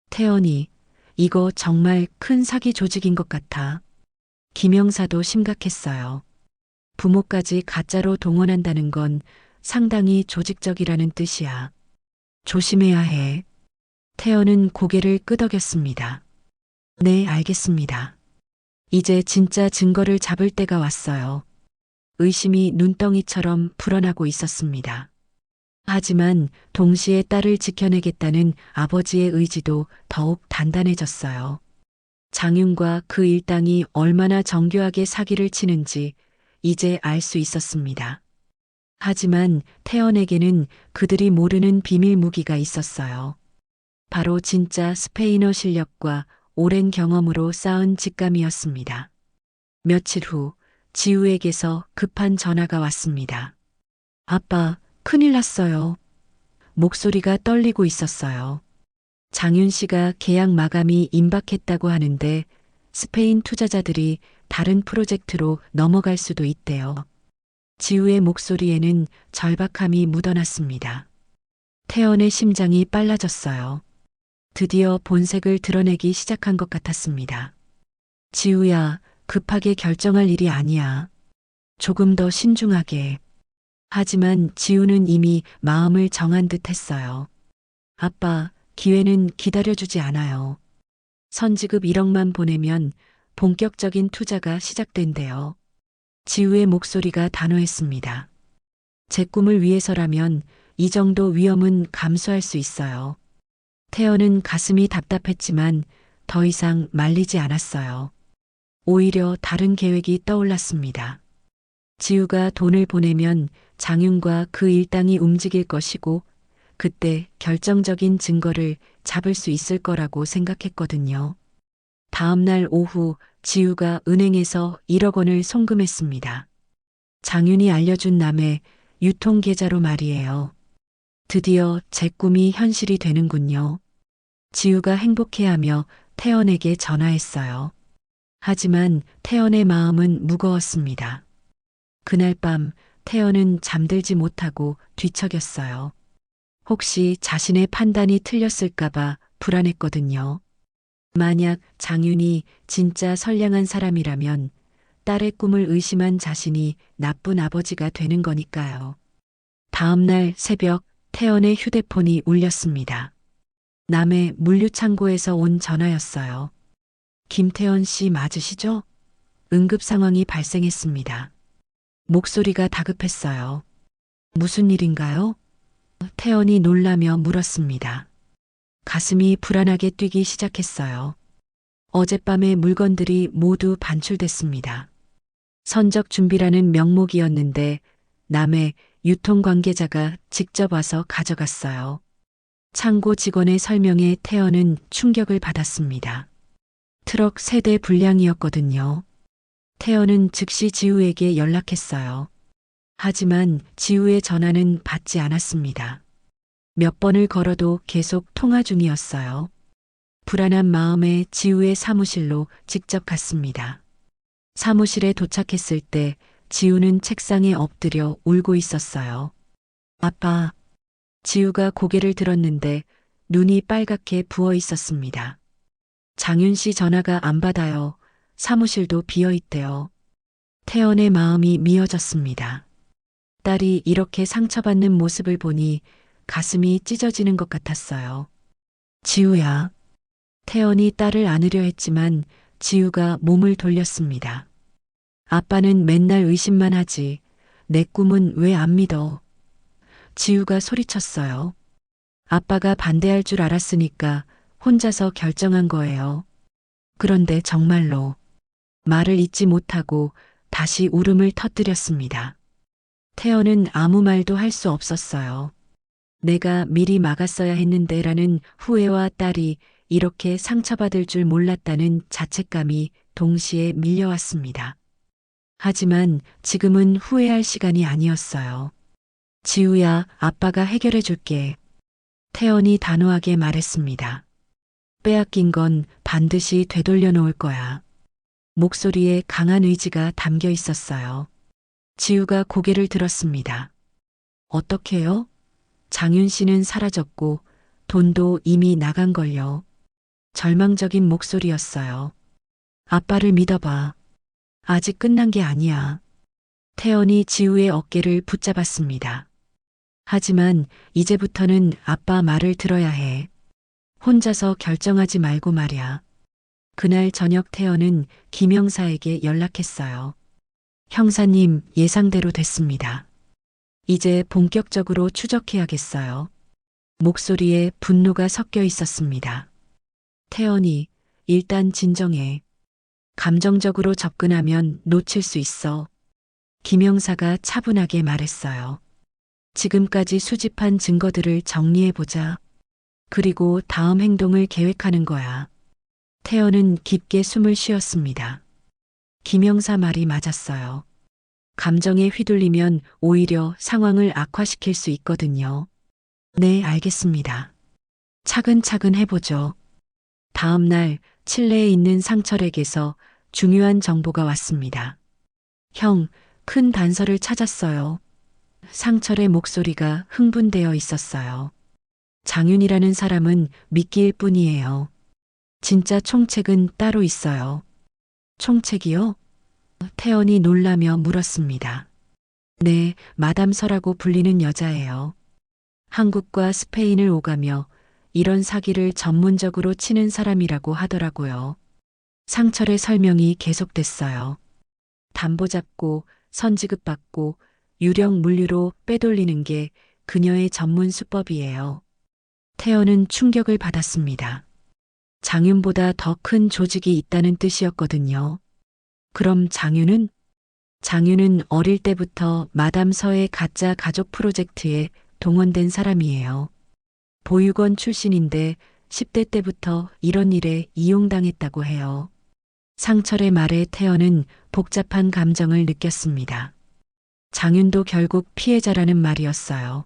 태연이, 이거 정말 큰 사기 조직인 것 같아. 김영사도 심각했어요. 부모까지 가짜로 동원한다는 건 상당히 조직적이라는 뜻이야. 조심해야 해. 태연은 고개를 끄덕였습니다. 네, 알겠습니다. 이제 진짜 증거를 잡을 때가 왔어요. 의심이 눈덩이처럼 불어나고 있었습니다. 하지만 동시에 딸을 지켜내겠다는 아버지의 의지도 더욱 단단해졌어요. 장윤과 그 일당이 얼마나 정교하게 사기를 치는지 이제 알 수 있었습니다. 하지만 태연에게는 그들이 모르는 비밀 무기가 있었어요. 바로 진짜 스페인어 실력과 오랜 경험으로 쌓은 직감이었습니다. 며칠 후 지우에게서 급한 전화가 왔습니다. 아빠, 큰일 났어요. 목소리가 떨리고 있었어요. 장윤 씨가 계약 마감이 임박했다고 하는데 스페인 투자자들이 다른 프로젝트로 넘어갈 수도 있대요. 지우의 목소리에는 절박함이 묻어났습니다. 태연의 심장이 빨라졌어요. 드디어 본색을 드러내기 시작한 것 같았습니다. 지우야, 급하게 결정할 일이 아니야. 조금 더 신중하게. 하지만 지우는 이미 마음을 정한 듯 했어요. 아빠, 기회는 기다려주지 않아요. 선지급 1억만 보내면 본격적인 투자가 시작된대요. 지우의 목소리가 단호했습니다. 제 꿈을 위해서라면 이 정도 위험은 감수할 수 있어요. 태연은 가슴이 답답했지만 더 이상 말리지 않았어요. 오히려 다른 계획이 떠올랐습니다. 지우가 돈을 보내면 장윤과 그 일당이 움직일 것이고 그때 결정적인 증거를 잡을 수 있을 거라고 생각했거든요. 다음 날 오후 지우가 은행에서 1억 원을 송금했습니다. 장윤이 알려준 남의 유통계좌로 말이에요. 드디어 제 꿈이 현실이 되는군요. 지우가 행복해하며 태연에게 전화했어요. 하지만 태연의 마음은 무거웠습니다. 그날 밤 태연은 잠들지 못하고 뒤척였어요. 혹시 자신의 판단이 틀렸을까봐 불안했거든요. 만약 장윤이 진짜 선량한 사람이라면 딸의 꿈을 의심한 자신이 나쁜 아버지가 되는 거니까요. 다음 날 새벽 태연의 휴대폰이 울렸습니다. 남해 물류창고에서 온 전화였어요. 김태연 씨 맞으시죠? 응급 상황이 발생했습니다. 목소리가 다급했어요. 무슨 일인가요? 태연이 놀라며 물었습니다. 가슴이 불안하게 뛰기 시작했어요. 어젯밤의 물건들이 모두 반출됐습니다. 선적 준비라는 명목이었는데 남의 유통 관계자가 직접 와서 가져갔어요. 창고 직원의 설명에 태연은 충격을 받았습니다. 트럭 세대 분량이었거든요. 태연은 즉시 지우에게 연락했어요. 하지만 지우의 전화는 받지 않았습니다. 몇 번을 걸어도 계속 통화 중이었어요. 불안한 마음에 지우의 사무실로 직접 갔습니다. 사무실에 도착했을 때 지우는 책상에 엎드려 울고 있었어요. 아빠. 지우가 고개를 들었는데 눈이 빨갛게 부어 있었습니다. 장윤 씨 전화가 안 받아요. 사무실도 비어 있대요. 태연의 마음이 미어졌습니다. 딸이 이렇게 상처받는 모습을 보니 가슴이 찢어지는 것 같았어요. 지우야. 태연이 딸을 안으려 했지만 지우가 몸을 돌렸습니다. 아빠는 맨날 의심만 하지. 내 꿈은 왜 안 믿어? 지우가 소리쳤어요. 아빠가 반대할 줄 알았으니까 혼자서 결정한 거예요. 그런데 정말로 말을 잇지 못하고 다시 울음을 터뜨렸습니다. 태연은 아무 말도 할 수 없었어요. 내가 미리 막았어야 했는데라는 후회와 딸이 이렇게 상처받을 줄 몰랐다는 자책감이 동시에 밀려왔습니다. 하지만 지금은 후회할 시간이 아니었어요. 지우야, 아빠가 해결해 줄게. 태연이 단호하게 말했습니다. 빼앗긴 건 반드시 되돌려 놓을 거야. 목소리에 강한 의지가 담겨 있었어요. 지우가 고개를 들었습니다. 어떻게요? 장윤 씨는 사라졌고 돈도 이미 나간 걸요. 절망적인 목소리였어요. 아빠를 믿어봐. 아직 끝난 게 아니야. 태연이 지우의 어깨를 붙잡았습니다. 하지만 이제부터는 아빠 말을 들어야 해. 혼자서 결정하지 말고 말이야. 그날 저녁 태연은 김영사에게 연락했어요. 형사님, 예상대로 됐습니다. 이제 본격적으로 추적해야겠어요. 목소리에 분노가 섞여 있었습니다. 태연이, 일단 진정해. 감정적으로 접근하면 놓칠 수 있어. 김영사가 차분하게 말했어요. 지금까지 수집한 증거들을 정리해보자. 그리고 다음 행동을 계획하는 거야. 태연은 깊게 숨을 쉬었습니다. 김영사 말이 맞았어요. 감정에 휘둘리면 오히려 상황을 악화시킬 수 있거든요. 네, 알겠습니다. 차근차근 해보죠. 다음 날 칠레에 있는 상철에게서 중요한 정보가 왔습니다. 형, 큰 단서를 찾았어요. 상철의 목소리가 흥분되어 있었어요. 장윤이라는 사람은 미끼일 뿐이에요. 진짜 총책은 따로 있어요. 총책이요? 태연이 놀라며 물었습니다. 네, 마담 서라고 불리는 여자예요. 한국과 스페인을 오가며 이런 사기를 전문적으로 치는 사람이라고 하더라고요. 상철의 설명이 계속됐어요. 담보 잡고 선지급 받고 유령 물류로 빼돌리는 게 그녀의 전문 수법이에요. 태연은 충격을 받았습니다. 장윤보다 더 큰 조직이 있다는 뜻이었거든요. 그럼 장윤은? 장윤은 어릴 때부터 마담 서의 가짜 가족 프로젝트에 동원된 사람이에요. 보육원 출신인데 10대 때부터 이런 일에 이용당했다고 해요. 상철의 말에 태연은 복잡한 감정을 느꼈습니다. 장윤도 결국 피해자라는 말이었어요.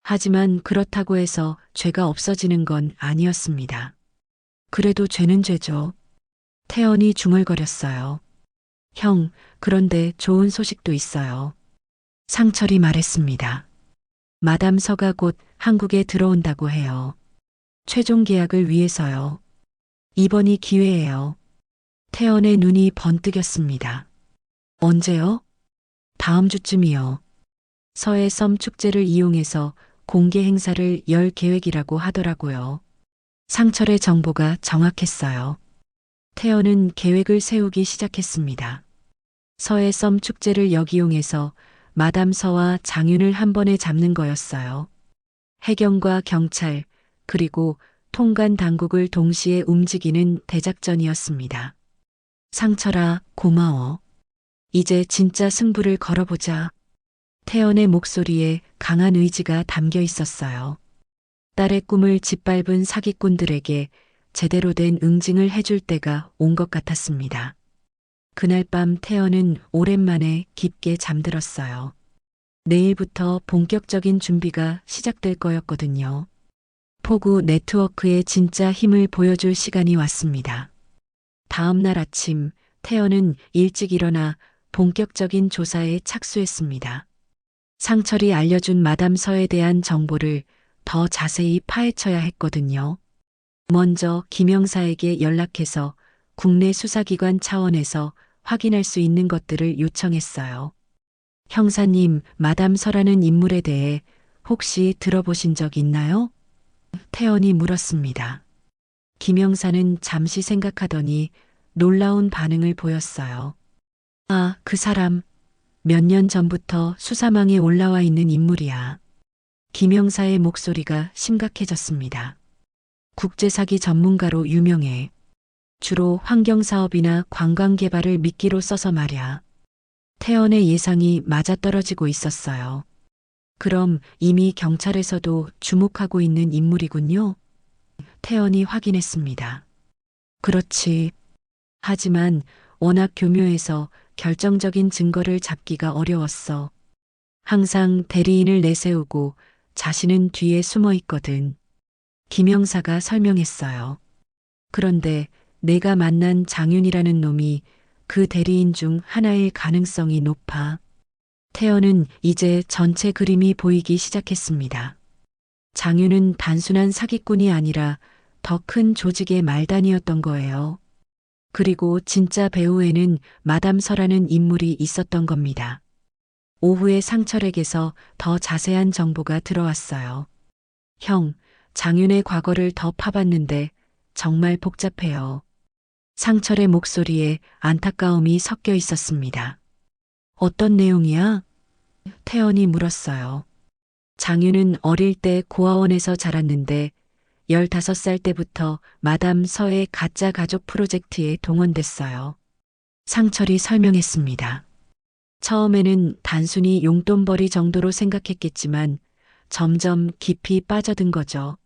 하지만 그렇다고 해서 죄가 없어지는 건 아니었습니다. 그래도 죄는 죄죠. 태연이 중얼거렸어요. 형, 그런데 좋은 소식도 있어요. 상철이 말했습니다. 마담 서가 곧 한국에 들어온다고 해요. 최종 계약을 위해서요. 이번이 기회예요. 태연의 눈이 번뜩였습니다. 언제요? 다음 주쯤이요. 서해 섬 축제를 이용해서 공개 행사를 열 계획이라고 하더라고요. 상철의 정보가 정확했어요. 태연은 계획을 세우기 시작했습니다. 서해 섬 축제를 역이용해서 마담 서와 장윤을 한 번에 잡는 거였어요. 해경과 경찰, 그리고 통관 당국을 동시에 움직이는 대작전이었습니다. 상철아, 고마워. 이제 진짜 승부를 걸어보자. 태연의 목소리에 강한 의지가 담겨 있었어요. 딸의 꿈을 짓밟은 사기꾼들에게 제대로 된 응징을 해줄 때가 온 것 같았습니다. 그날 밤 태연은 오랜만에 깊게 잠들었어요. 내일부터 본격적인 준비가 시작될 거였거든요. 포구 네트워크의 진짜 힘을 보여줄 시간이 왔습니다. 다음 날 아침 태연은 일찍 일어나 본격적인 조사에 착수했습니다. 상철이 알려준 마담 서에 대한 정보를 더 자세히 파헤쳐야 했거든요. 먼저 김영사에게 연락해서 국내 수사기관 차원에서 확인할 수 있는 것들을 요청했어요. 형사님, 마담 서라는 인물에 대해 혹시 들어보신 적 있나요? 태연이 물었습니다. 김영사는 잠시 생각하더니 놀라운 반응을 보였어요. 아, 그 사람. 몇 년 전부터 수사망에 올라와 있는 인물이야. 김영사의 목소리가 심각해졌습니다. 국제사기 전문가로 유명해. 주로 환경사업이나 관광개발을 미끼로 써서 말야. 태연의 예상이 맞아떨어지고 있었어요. 그럼 이미 경찰에서도 주목하고 있는 인물이군요. 태연이 확인했습니다. 그렇지. 하지만 워낙 교묘해서 결정적인 증거를 잡기가 어려웠어. 항상 대리인을 내세우고 자신은 뒤에 숨어 있거든. 김영사가 설명했어요. 그런데 내가 만난 장윤이라는 놈이 그 대리인 중 하나일 가능성이 높아. 태연은 이제 전체 그림이 보이기 시작했습니다. 장윤은 단순한 사기꾼이 아니라 더 큰 조직의 말단이었던 거예요. 그리고 진짜 배후에는 마담 서라는 인물이 있었던 겁니다. 오후에 상철에게서 더 자세한 정보가 들어왔어요. 형, 장윤의 과거를 더 파봤는데 정말 복잡해요. 상철의 목소리에 안타까움이 섞여 있었습니다. 어떤 내용이야? 태연이 물었어요. 장윤은 어릴 때 고아원에서 자랐는데 15살 때부터 마담 서의 가짜 가족 프로젝트에 동원됐어요. 상철이 설명했습니다. 처음에는 단순히 용돈벌이 정도로 생각했겠지만 점점 깊이 빠져든 거죠.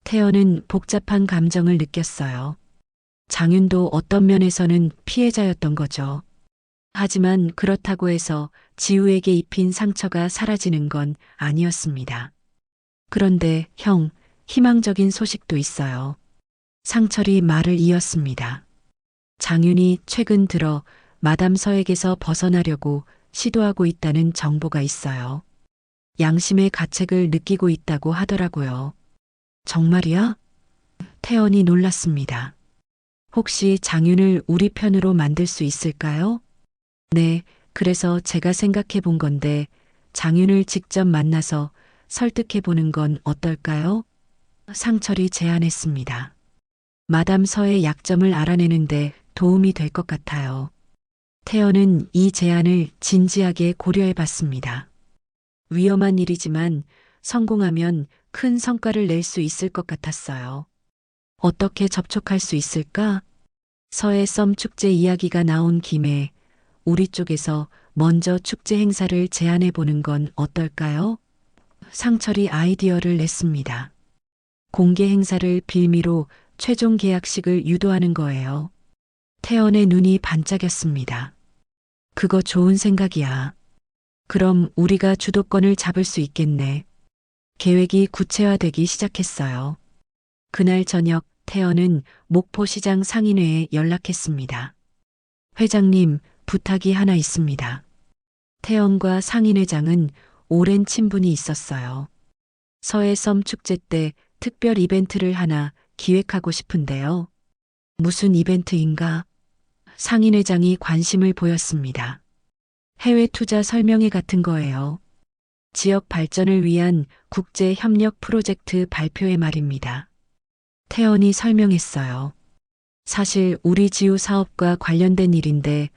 태연은 복잡한 감정을 느꼈어요. 장윤도 어떤 면에서는 피해자였던 거죠. 하지만 그렇다고 해서 지우에게 입힌 상처가 사라지는 건 아니었습니다. 그런데 형, 희망적인 소식도 있어요. 상철이 말을 이었습니다. 장윤이 최근 들어 마담 서에게서 벗어나려고 시도하고 있다는 정보가 있어요. 양심의 가책을 느끼고 있다고 하더라고요. 정말이야? 태연이 놀랐습니다. 혹시 장윤을 우리 편으로 만들 수 있을까요? 네, 그래서 제가 생각해 본 건데 장윤을 직접 만나서 설득해 보는 건 어떨까요? 상철이 제안했습니다. 마담 서의 약점을 알아내는데 도움이 될 것 같아요. 태연은 이 제안을 진지하게 고려해 봤습니다. 위험한 일이지만 성공하면 큰 성과를 낼 수 있을 것 같았어요. 어떻게 접촉할 수 있을까? 서해 썸 축제 이야기가 나온 김에 우리 쪽에서 먼저 축제 행사를 제안해 보는 건 어떨까요? 상철이 아이디어를 냈습니다. 공개 행사를 빌미로 최종 계약식을 유도하는 거예요. 태연의 눈이 반짝였습니다. 그거 좋은 생각이야. 그럼 우리가 주도권을 잡을 수 있겠네. 계획이 구체화되기 시작했어요. 그날 저녁 태연은 목포시장 상인회에 연락했습니다. 회장님, 부탁이 하나 있습니다. 태연과 상인회장은 오랜 친분이 있었어요. 서해섬 축제 때 특별 이벤트를 하나 기획하고 싶은데요. 무슨 이벤트인가? 상인회장이 관심을 보였습니다. 해외 투자 설명회 같은 거예요. 지역 발전을 위한 국제 협력 프로젝트 발표회 말입니다. 태연이 설명했어요. 사실 우리 지우 사업과 관련된 일인데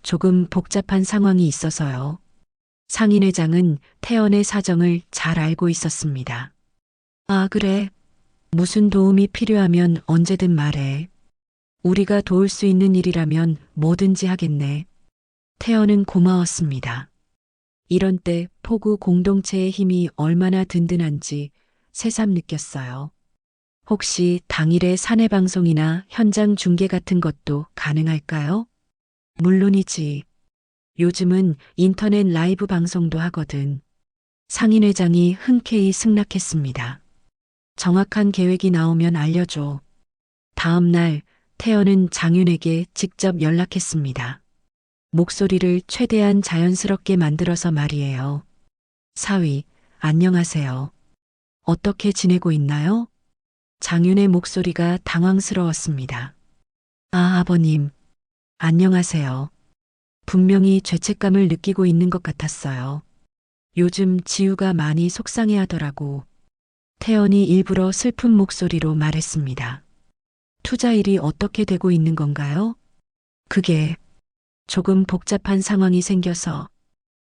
조금 복잡한 상황이 있어서요. 상인회장은 태연의 사정을 잘 알고 있었습니다. 아, 그래. 무슨 도움이 필요하면 언제든 말해. 우리가 도울 수 있는 일이라면 뭐든지 하겠네. 태연은 고마웠습니다. 이런 때 포구 공동체의 힘이 얼마나 든든한지 새삼 느꼈어요. 혹시 당일의 사내 방송이나 현장 중계 같은 것도 가능할까요? 물론이지. 요즘은 인터넷 라이브 방송도 하거든. 상인회장이 흔쾌히 승낙했습니다. 정확한 계획이 나오면 알려줘. 다음 날 태연은 장윤에게 직접 연락했습니다. 목소리를 최대한 자연스럽게 만들어서 말이에요. 사위, 안녕하세요. 어떻게 지내고 있나요? 장윤의 목소리가 당황스러웠습니다. 아, 아버님. 안녕하세요. 분명히 죄책감을 느끼고 있는 것 같았어요. 요즘 지우가 많이 속상해 하더라고. 태연이 일부러 슬픈 목소리로 말했습니다. 투자 일이 어떻게 되고 있는 건가요? 그게 조금 복잡한 상황이 생겨서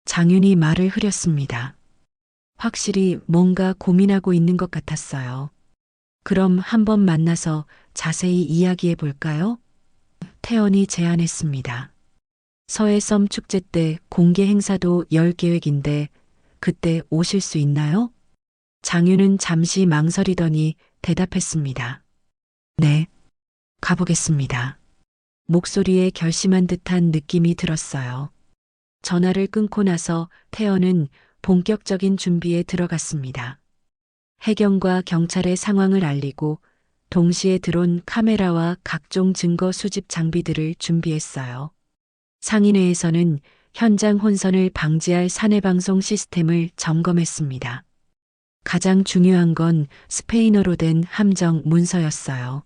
장윤이 말을 흐렸습니다. 확실히 뭔가 고민하고 있는 것 같았어요. 그럼 한번 만나서 자세히 이야기해 볼까요? 태연이 제안했습니다. 서해섬 축제 때 공개 행사도 열 계획인데 그때 오실 수 있나요? 장윤은 잠시 망설이더니 대답했습니다. 네, 가보겠습니다. 목소리에 결심한 듯한 느낌이 들었어요. 전화를 끊고 나서 태연은 본격적인 준비에 들어갔습니다. 해경과 경찰의 상황을 알리고 동시에 드론 카메라와 각종 증거 수집 장비들을 준비했어요. 상인회에서는 현장 혼선을 방지할 사내방송 시스템을 점검했습니다. 가장 중요한 건 스페인어로 된 함정 문서였어요.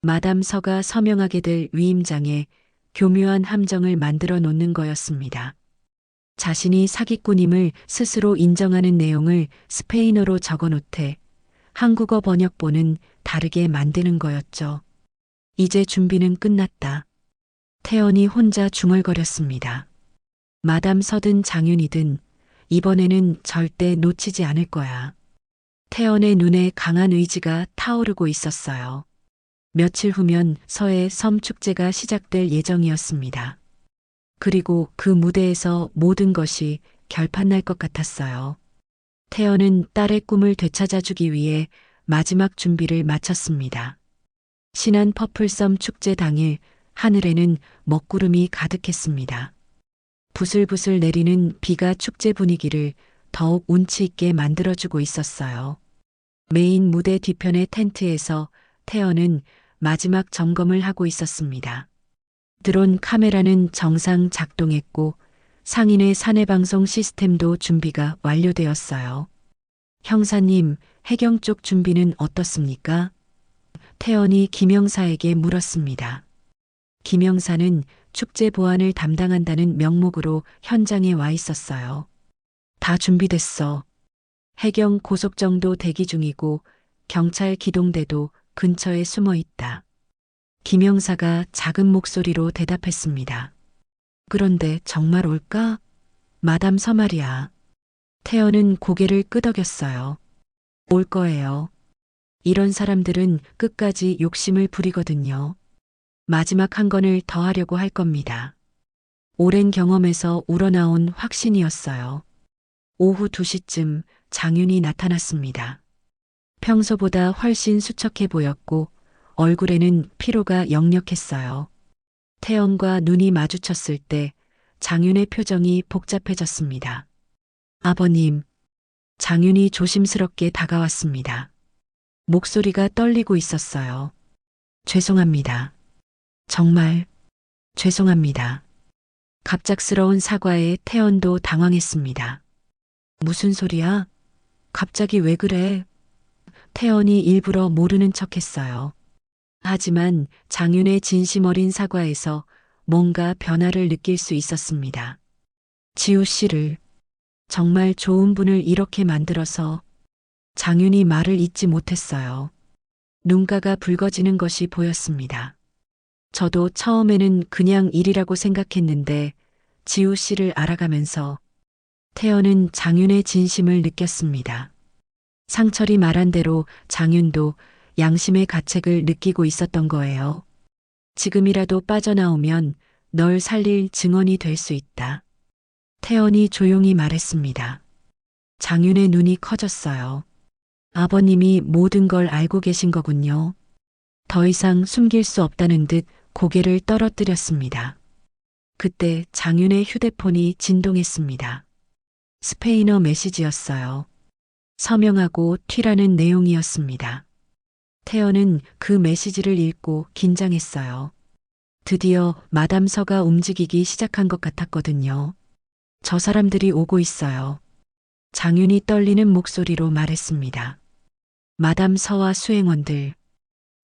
마담 서가 서명하게 될 위임장에 교묘한 함정을 만들어 놓는 거였습니다. 자신이 사기꾼임을 스스로 인정하는 내용을 스페인어로 적어 놓되 한국어 번역본은 다르게 만드는 거였죠. 이제 준비는 끝났다. 태연이 혼자 중얼거렸습니다. 마담 서든 장윤이든 이번에는 절대 놓치지 않을 거야. 태연의 눈에 강한 의지가 타오르고 있었어요. 며칠 후면 서해 섬 축제가 시작될 예정이었습니다. 그리고 그 무대에서 모든 것이 결판날 것 같았어요. 태연은 딸의 꿈을 되찾아주기 위해 마지막 준비를 마쳤습니다. 신안 퍼플섬 축제 당일 하늘에는 먹구름이 가득했습니다. 부슬부슬 내리는 비가 축제 분위기를 더욱 운치 있게 만들어주고 있었어요. 메인 무대 뒤편의 텐트에서 태연은 마지막 점검을 하고 있었습니다. 드론 카메라는 정상 작동했고 상인의 사내방송 시스템도 준비가 완료되었어요. 형사님, 해경 쪽 준비는 어떻습니까? 태연이 김영사에게 물었습니다. 김영사는 축제 보안을 담당한다는 명목으로 현장에 와 있었어요. 다 준비됐어. 해경 고속정도 대기 중이고 경찰 기동대도 근처에 숨어 있다. 김영사가 작은 목소리로 대답했습니다. 그런데 정말 올까? 마담 서 말이야. 태연은 고개를 끄덕였어요. 올 거예요. 이런 사람들은 끝까지 욕심을 부리거든요. 마지막 한 건을 더 하려고 할 겁니다. 오랜 경험에서 우러나온 확신이었어요. 오후 2시쯤 장윤이 나타났습니다. 평소보다 훨씬 수척해 보였고 얼굴에는 피로가 역력했어요. 태연과 눈이 마주쳤을 때 장윤의 표정이 복잡해졌습니다. 아버님, 장윤이 조심스럽게 다가왔습니다. 목소리가 떨리고 있었어요. 죄송합니다. 정말 죄송합니다. 갑작스러운 사과에 태연도 당황했습니다. 무슨 소리야? 갑자기 왜 그래? 태연이 일부러 모르는 척했어요. 하지만 장윤의 진심 어린 사과에서 뭔가 변화를 느낄 수 있었습니다. 지우 씨를 정말 좋은 분을 이렇게 만들어서 장윤이 말을 잇지 못했어요. 눈가가 붉어지는 것이 보였습니다. 저도 처음에는 그냥 일이라고 생각했는데 지우 씨를 알아가면서 태연은 장윤의 진심을 느꼈습니다. 상철이 말한 대로 장윤도 양심의 가책을 느끼고 있었던 거예요. 지금이라도 빠져나오면 널 살릴 증언이 될 수 있다. 태연이 조용히 말했습니다. 장윤의 눈이 커졌어요. 아버님이 모든 걸 알고 계신 거군요. 더 이상 숨길 수 없다는 듯 고개를 떨어뜨렸습니다. 그때 장윤의 휴대폰이 진동했습니다. 스페인어 메시지였어요. 서명하고 튀라는 내용이었습니다. 태연은 그 메시지를 읽고 긴장했어요. 드디어 마담 서가 움직이기 시작한 것 같았거든요. 저 사람들이 오고 있어요. 장윤이 떨리는 목소리로 말했습니다. 마담 서와 수행원들,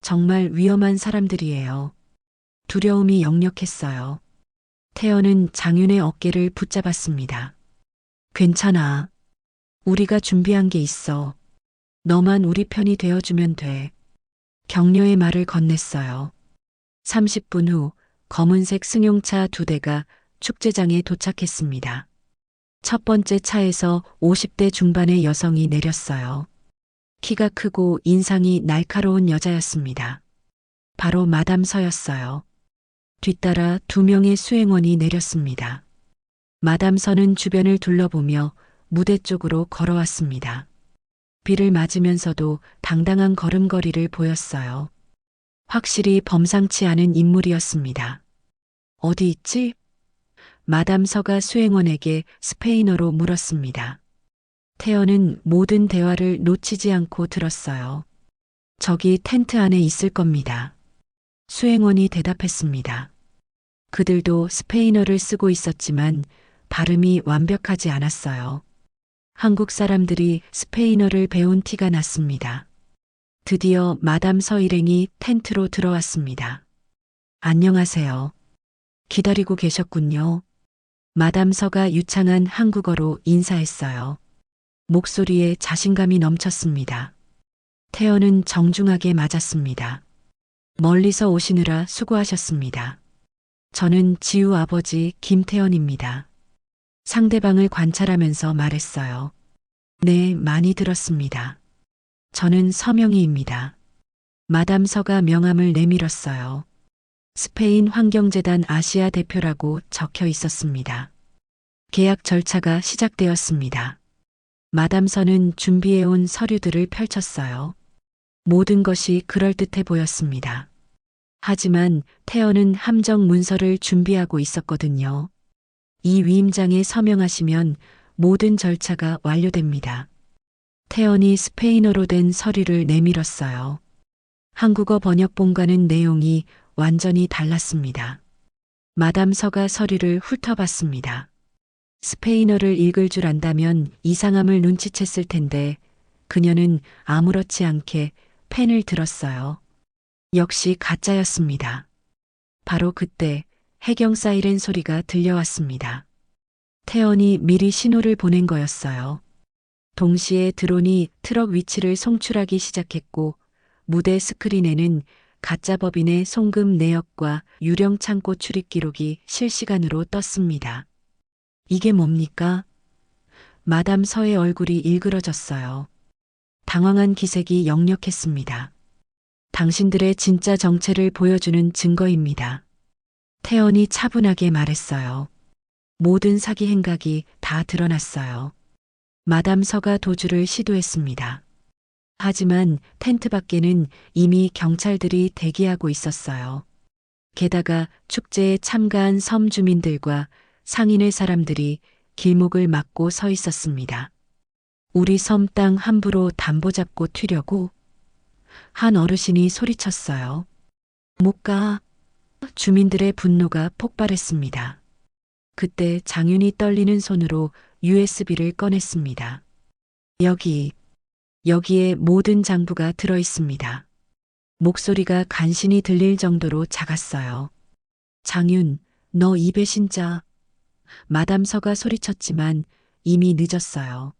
정말 위험한 사람들이에요. 두려움이 역력했어요. 태연은 장윤의 어깨를 붙잡았습니다. 괜찮아. 우리가 준비한 게 있어. 너만 우리 편이 되어주면 돼. 격려의 말을 건넸어요. 30분 후 검은색 승용차 2대가 축제장에 도착했습니다. 첫 번째 차에서 50대 중반의 여성이 내렸어요. 키가 크고 인상이 날카로운 여자였습니다. 바로 마담 서였어요. 뒤따라 2명의 수행원이 내렸습니다. 마담 서는 주변을 둘러보며 무대 쪽으로 걸어왔습니다. 비를 맞으면서도 당당한 걸음걸이를 보였어요. 확실히 범상치 않은 인물이었습니다. 어디 있지? 마담 서가 수행원에게 스페인어로 물었습니다. 태연은 모든 대화를 놓치지 않고 들었어요. 저기 텐트 안에 있을 겁니다. 수행원이 대답했습니다. 그들도 스페인어를 쓰고 있었지만 발음이 완벽하지 않았어요. 한국 사람들이 스페인어를 배운 티가 났습니다. 드디어 마담 서 일행이 텐트로 들어왔습니다. 안녕하세요. 기다리고 계셨군요. 마담 서가 유창한 한국어로 인사했어요. 목소리에 자신감이 넘쳤습니다. 태연은 정중하게 맞았습니다. 멀리서 오시느라 수고하셨습니다. 저는 지우 아버지 김태연입니다. 상대방을 관찰하면서 말했어요. 네, 많이 들었습니다. 저는 서명희입니다. 마담 서가 명함을 내밀었어요. 스페인 환경재단 아시아 대표라고 적혀 있었습니다. 계약 절차가 시작되었습니다. 마담 서는 준비해온 서류들을 펼쳤어요. 모든 것이 그럴듯해 보였습니다. 하지만 태연은 함정 문서를 준비하고 있었거든요. 이 위임장에 서명하시면 모든 절차가 완료됩니다. 태연이 스페인어로 된 서류를 내밀었어요. 한국어 번역본과는 내용이 완전히 달랐습니다. 마담 서가 서류를 훑어봤습니다. 스페인어를 읽을 줄 안다면 이상함을 눈치챘을 텐데 그녀는 아무렇지 않게 펜을 들었어요. 역시 가짜였습니다. 바로 그때 해경 사이렌 소리가 들려왔습니다. 태연이 미리 신호를 보낸 거였어요. 동시에 드론이 트럭 위치를 송출하기 시작했고 무대 스크린에는 가짜 법인의 송금 내역과 유령 창고 출입 기록이 실시간으로 떴습니다. 이게 뭡니까? 마담 서의 얼굴이 일그러졌어요. 당황한 기색이 역력했습니다. 당신들의 진짜 정체를 보여주는 증거입니다. 태연이 차분하게 말했어요. 모든 사기 행각이 다 드러났어요. 마담 서가 도주를 시도했습니다. 하지만 텐트 밖에는 이미 경찰들이 대기하고 있었어요. 게다가 축제에 참가한 섬 주민들과 상인의 사람들이 길목을 막고 서 있었습니다. 우리 섬 땅 함부로 담보 잡고 튀려고? 한 어르신이 소리쳤어요. 못 가. 주민들의 분노가 폭발했습니다. 그때 장윤이 떨리는 손으로 USB를 꺼냈습니다. 여기에 모든 장부가 들어 있습니다. 목소리가 간신히 들릴 정도로 작았어요. 장윤, 너 이 배신자. 마담 서가 소리쳤지만 이미 늦었어요.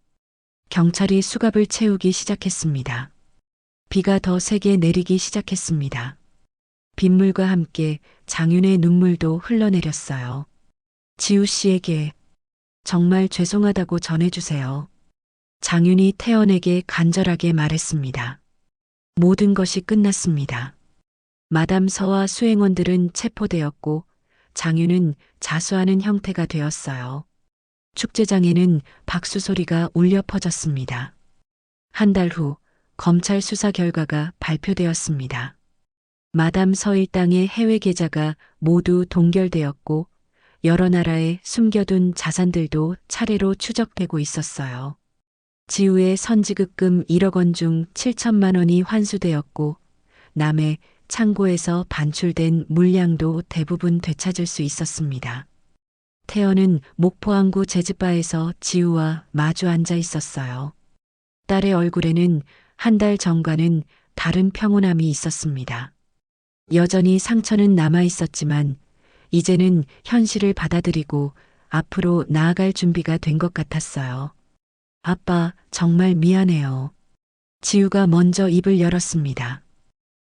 경찰이 수갑을 채우기 시작했습니다. 비가 더 세게 내리기 시작했습니다. 빗물과 함께 장윤의 눈물도 흘러내렸어요. 지우 씨에게 정말 죄송하다고 전해주세요. 장윤이 태연에게 간절하게 말했습니다. 모든 것이 끝났습니다. 마담 서와 수행원들은 체포되었고 장윤은 자수하는 형태가 되었어요. 축제장에는 박수 소리가 울려 퍼졌습니다. 한 달 후 검찰 수사 결과가 발표되었습니다. 마담 서 일당의 해외 계좌가 모두 동결되었고 여러 나라에 숨겨둔 자산들도 차례로 추적되고 있었어요. 지우의 선지급금 1억 원 중 7천만 원이 환수되었고 남해 창고에서 반출된 물량도 대부분 되찾을 수 있었습니다. 태연은 목포항구 제즈바에서 지우와 마주 앉아 있었어요. 딸의 얼굴에는 한 달 전과는 다른 평온함이 있었습니다. 여전히 상처는 남아 있었지만 이제는 현실을 받아들이고 앞으로 나아갈 준비가 된 것 같았어요. 아빠, 정말 미안해요. 지우가 먼저 입을 열었습니다.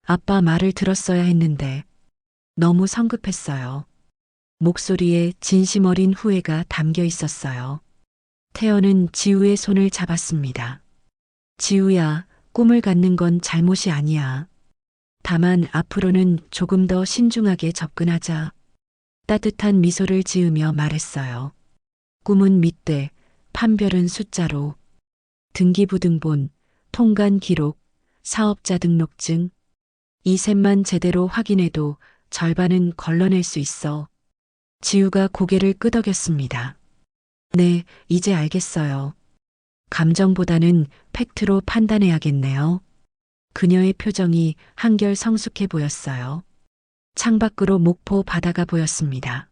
아빠 말을 들었어야 했는데 너무 성급했어요. 목소리에 진심 어린 후회가 담겨 있었어요. 태연은 지우의 손을 잡았습니다. 지우야, 꿈을 갖는 건 잘못이 아니야. 다만 앞으로는 조금 더 신중하게 접근하자. 따뜻한 미소를 지으며 말했어요. 꿈은 밑대, 판별은 숫자로. 등기부등본, 통관 기록, 사업자 등록증. 이 셋만 제대로 확인해도 절반은 걸러낼 수 있어. 지우가 고개를 끄덕였습니다. 네, 이제 알겠어요. 감정보다는 팩트로 판단해야겠네요. 그녀의 표정이 한결 성숙해 보였어요. 창밖으로 목포 바다가 보였습니다.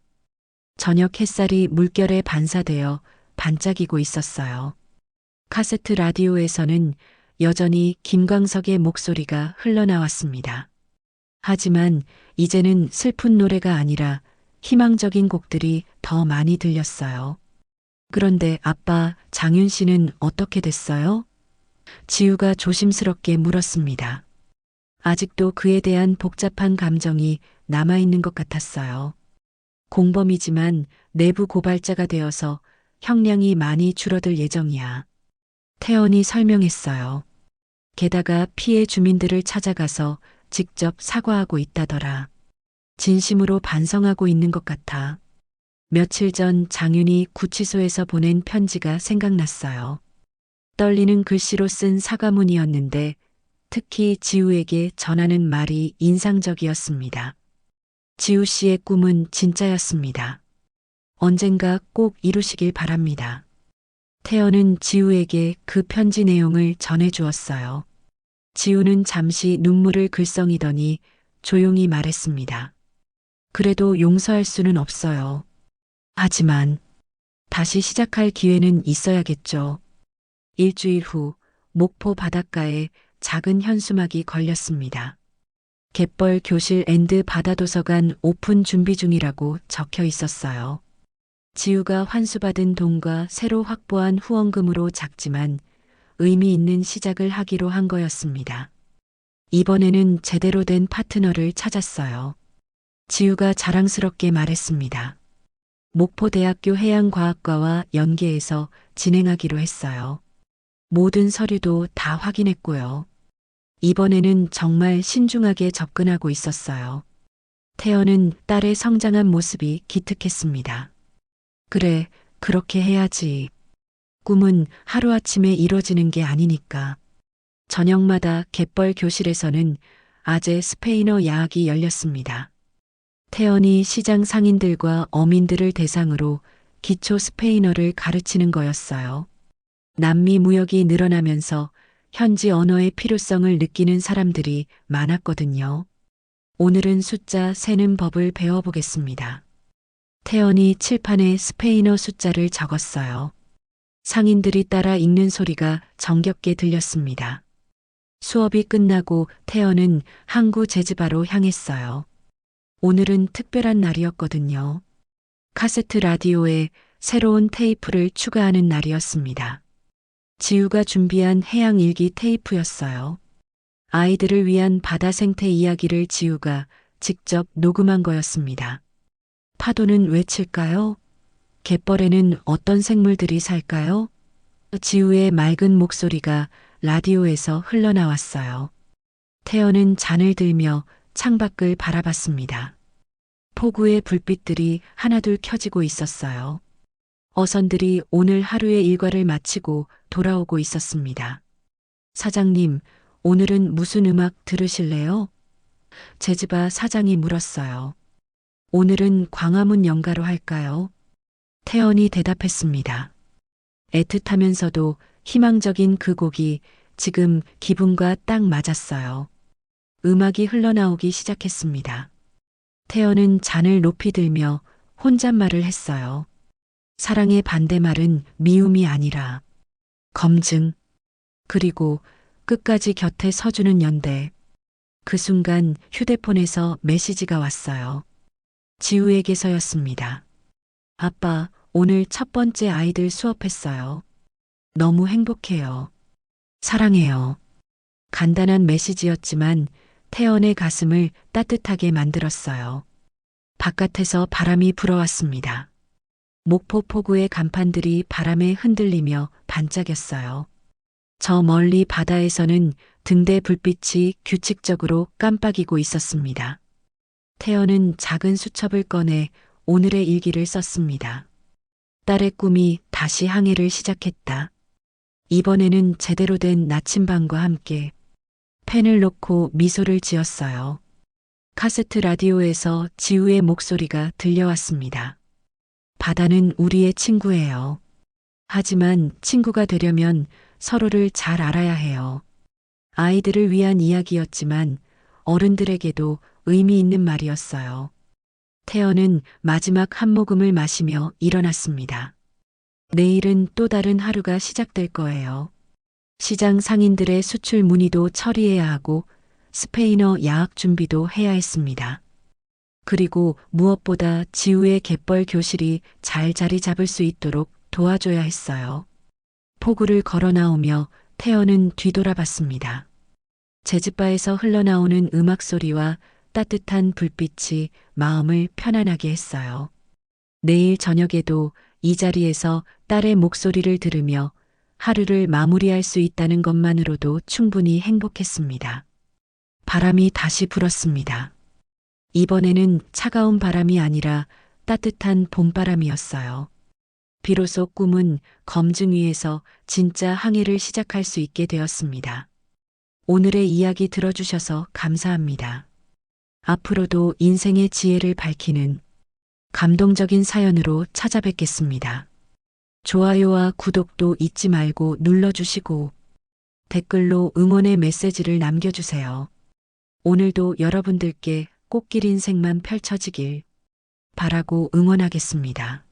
저녁 햇살이 물결에 반사되어 반짝이고 있었어요. 카세트 라디오에서는 여전히 김광석의 목소리가 흘러나왔습니다. 하지만 이제는 슬픈 노래가 아니라 희망적인 곡들이 더 많이 들렸어요. 그런데 아빠, 장윤 씨는 어떻게 됐어요? 지우가 조심스럽게 물었습니다. 아직도 그에 대한 복잡한 감정이 남아있는 것 같았어요. 공범이지만 내부 고발자가 되어서 형량이 많이 줄어들 예정이야. 태연이 설명했어요. 게다가 피해 주민들을 찾아가서 직접 사과하고 있다더라. 진심으로 반성하고 있는 것 같아. 며칠 전 장윤이 구치소에서 보낸 편지가 생각났어요. 떨리는 글씨로 쓴 사과문이었는데 특히 지우에게 전하는 말이 인상적이었습니다. 지우 씨의 꿈은 진짜였습니다. 언젠가 꼭 이루시길 바랍니다. 태연은 지우에게 그 편지 내용을 전해주었어요. 지우는 잠시 눈물을 글썽이더니 조용히 말했습니다. 그래도 용서할 수는 없어요. 하지만 다시 시작할 기회는 있어야겠죠. 일주일 후 목포 바닷가에 작은 현수막이 걸렸습니다. 갯벌 교실 앤드 바다도서관 오픈 준비 중이라고 적혀 있었어요. 지우가 환수받은 돈과 새로 확보한 후원금으로 작지만 의미 있는 시작을 하기로 한 거였습니다. 이번에는 제대로 된 파트너를 찾았어요. 지우가 자랑스럽게 말했습니다. 목포대학교 해양과학과와 연계해서 진행하기로 했어요. 모든 서류도 다 확인했고요. 이번에는 정말 신중하게 접근하고 있었어요. 태연은 딸의 성장한 모습이 기특했습니다. 그래, 그렇게 해야지. 꿈은 하루아침에 이루어지는 게 아니니까. 저녁마다 갯벌 교실에서는 아재 스페인어 야학이 열렸습니다. 태연이 시장 상인들과 어민들을 대상으로 기초 스페인어를 가르치는 거였어요. 남미 무역이 늘어나면서 현지 언어의 필요성을 느끼는 사람들이 많았거든요. 오늘은 숫자 세는 법을 배워보겠습니다. 태연이 칠판에 스페인어 숫자를 적었어요. 상인들이 따라 읽는 소리가 정겹게 들렸습니다. 수업이 끝나고 태연은 항구 제즈바로 향했어요. 오늘은 특별한 날이었거든요. 카세트 라디오에 새로운 테이프를 추가하는 날이었습니다. 지우가 준비한 해양 일기 테이프였어요. 아이들을 위한 바다 생태 이야기를 지우가 직접 녹음한 거였습니다. 파도는 왜 칠까요? 갯벌에는 어떤 생물들이 살까요? 지우의 맑은 목소리가 라디오에서 흘러나왔어요. 태연은 잔을 들며 창밖을 바라봤습니다. 폭우의 불빛들이 하나둘 켜지고 있었어요. 어선들이 오늘 하루의 일과를 마치고 돌아오고 있었습니다. 사장님, 오늘은 무슨 음악 들으실래요? 제즈바 사장이 물었어요. 오늘은 광화문 연가로 할까요? 태연이 대답했습니다. 애틋하면서도 희망적인 그 곡이 지금 기분과 딱 맞았어요. 음악이 흘러나오기 시작했습니다. 태연은 잔을 높이 들며 혼잣말을 했어요. 사랑의 반대말은 미움이 아니라 검증, 그리고 끝까지 곁에 서주는 연대. 그 순간 휴대폰에서 메시지가 왔어요. 지우에게서였습니다. 아빠, 오늘 첫 번째 아이들 수업했어요. 너무 행복해요. 사랑해요. 간단한 메시지였지만 태연의 가슴을 따뜻하게 만들었어요. 바깥에서 바람이 불어왔습니다. 목포 포구의 간판들이 바람에 흔들리며 반짝였어요. 저 멀리 바다에서는 등대 불빛이 규칙적으로 깜빡이고 있었습니다. 태연은 작은 수첩을 꺼내 오늘의 일기를 썼습니다. 딸의 꿈이 다시 항해를 시작했다. 이번에는 제대로 된 나침반과 함께 펜을 놓고 미소를 지었어요. 카세트 라디오에서 지우의 목소리가 들려왔습니다. 바다는 우리의 친구예요. 하지만 친구가 되려면 서로를 잘 알아야 해요. 아이들을 위한 이야기였지만 어른들에게도 의미 있는 말이었어요. 태연은 마지막 한 모금을 마시며 일어났습니다. 내일은 또 다른 하루가 시작될 거예요. 시장 상인들의 수출 문의도 처리해야 하고 스페인어 야학 준비도 해야 했습니다. 그리고 무엇보다 지우의 갯벌 교실이 잘 자리 잡을 수 있도록 도와줘야 했어요. 포구를 걸어 나오며 태연은 뒤돌아봤습니다. 제즈바에서 흘러나오는 음악 소리와 따뜻한 불빛이 마음을 편안하게 했어요. 내일 저녁에도 이 자리에서 딸의 목소리를 들으며 하루를 마무리할 수 있다는 것만으로도 충분히 행복했습니다. 바람이 다시 불었습니다. 이번에는 차가운 바람이 아니라 따뜻한 봄바람이었어요. 비로소 꿈은 검증 위에서 진짜 항해를 시작할 수 있게 되었습니다. 오늘의 이야기 들어주셔서 감사합니다. 앞으로도 인생의 지혜를 밝히는 감동적인 사연으로 찾아뵙겠습니다. 좋아요와 구독도 잊지 말고 눌러주시고 댓글로 응원의 메시지를 남겨주세요. 오늘도 여러분들께 꽃길 인생만 펼쳐지길 바라고 응원하겠습니다.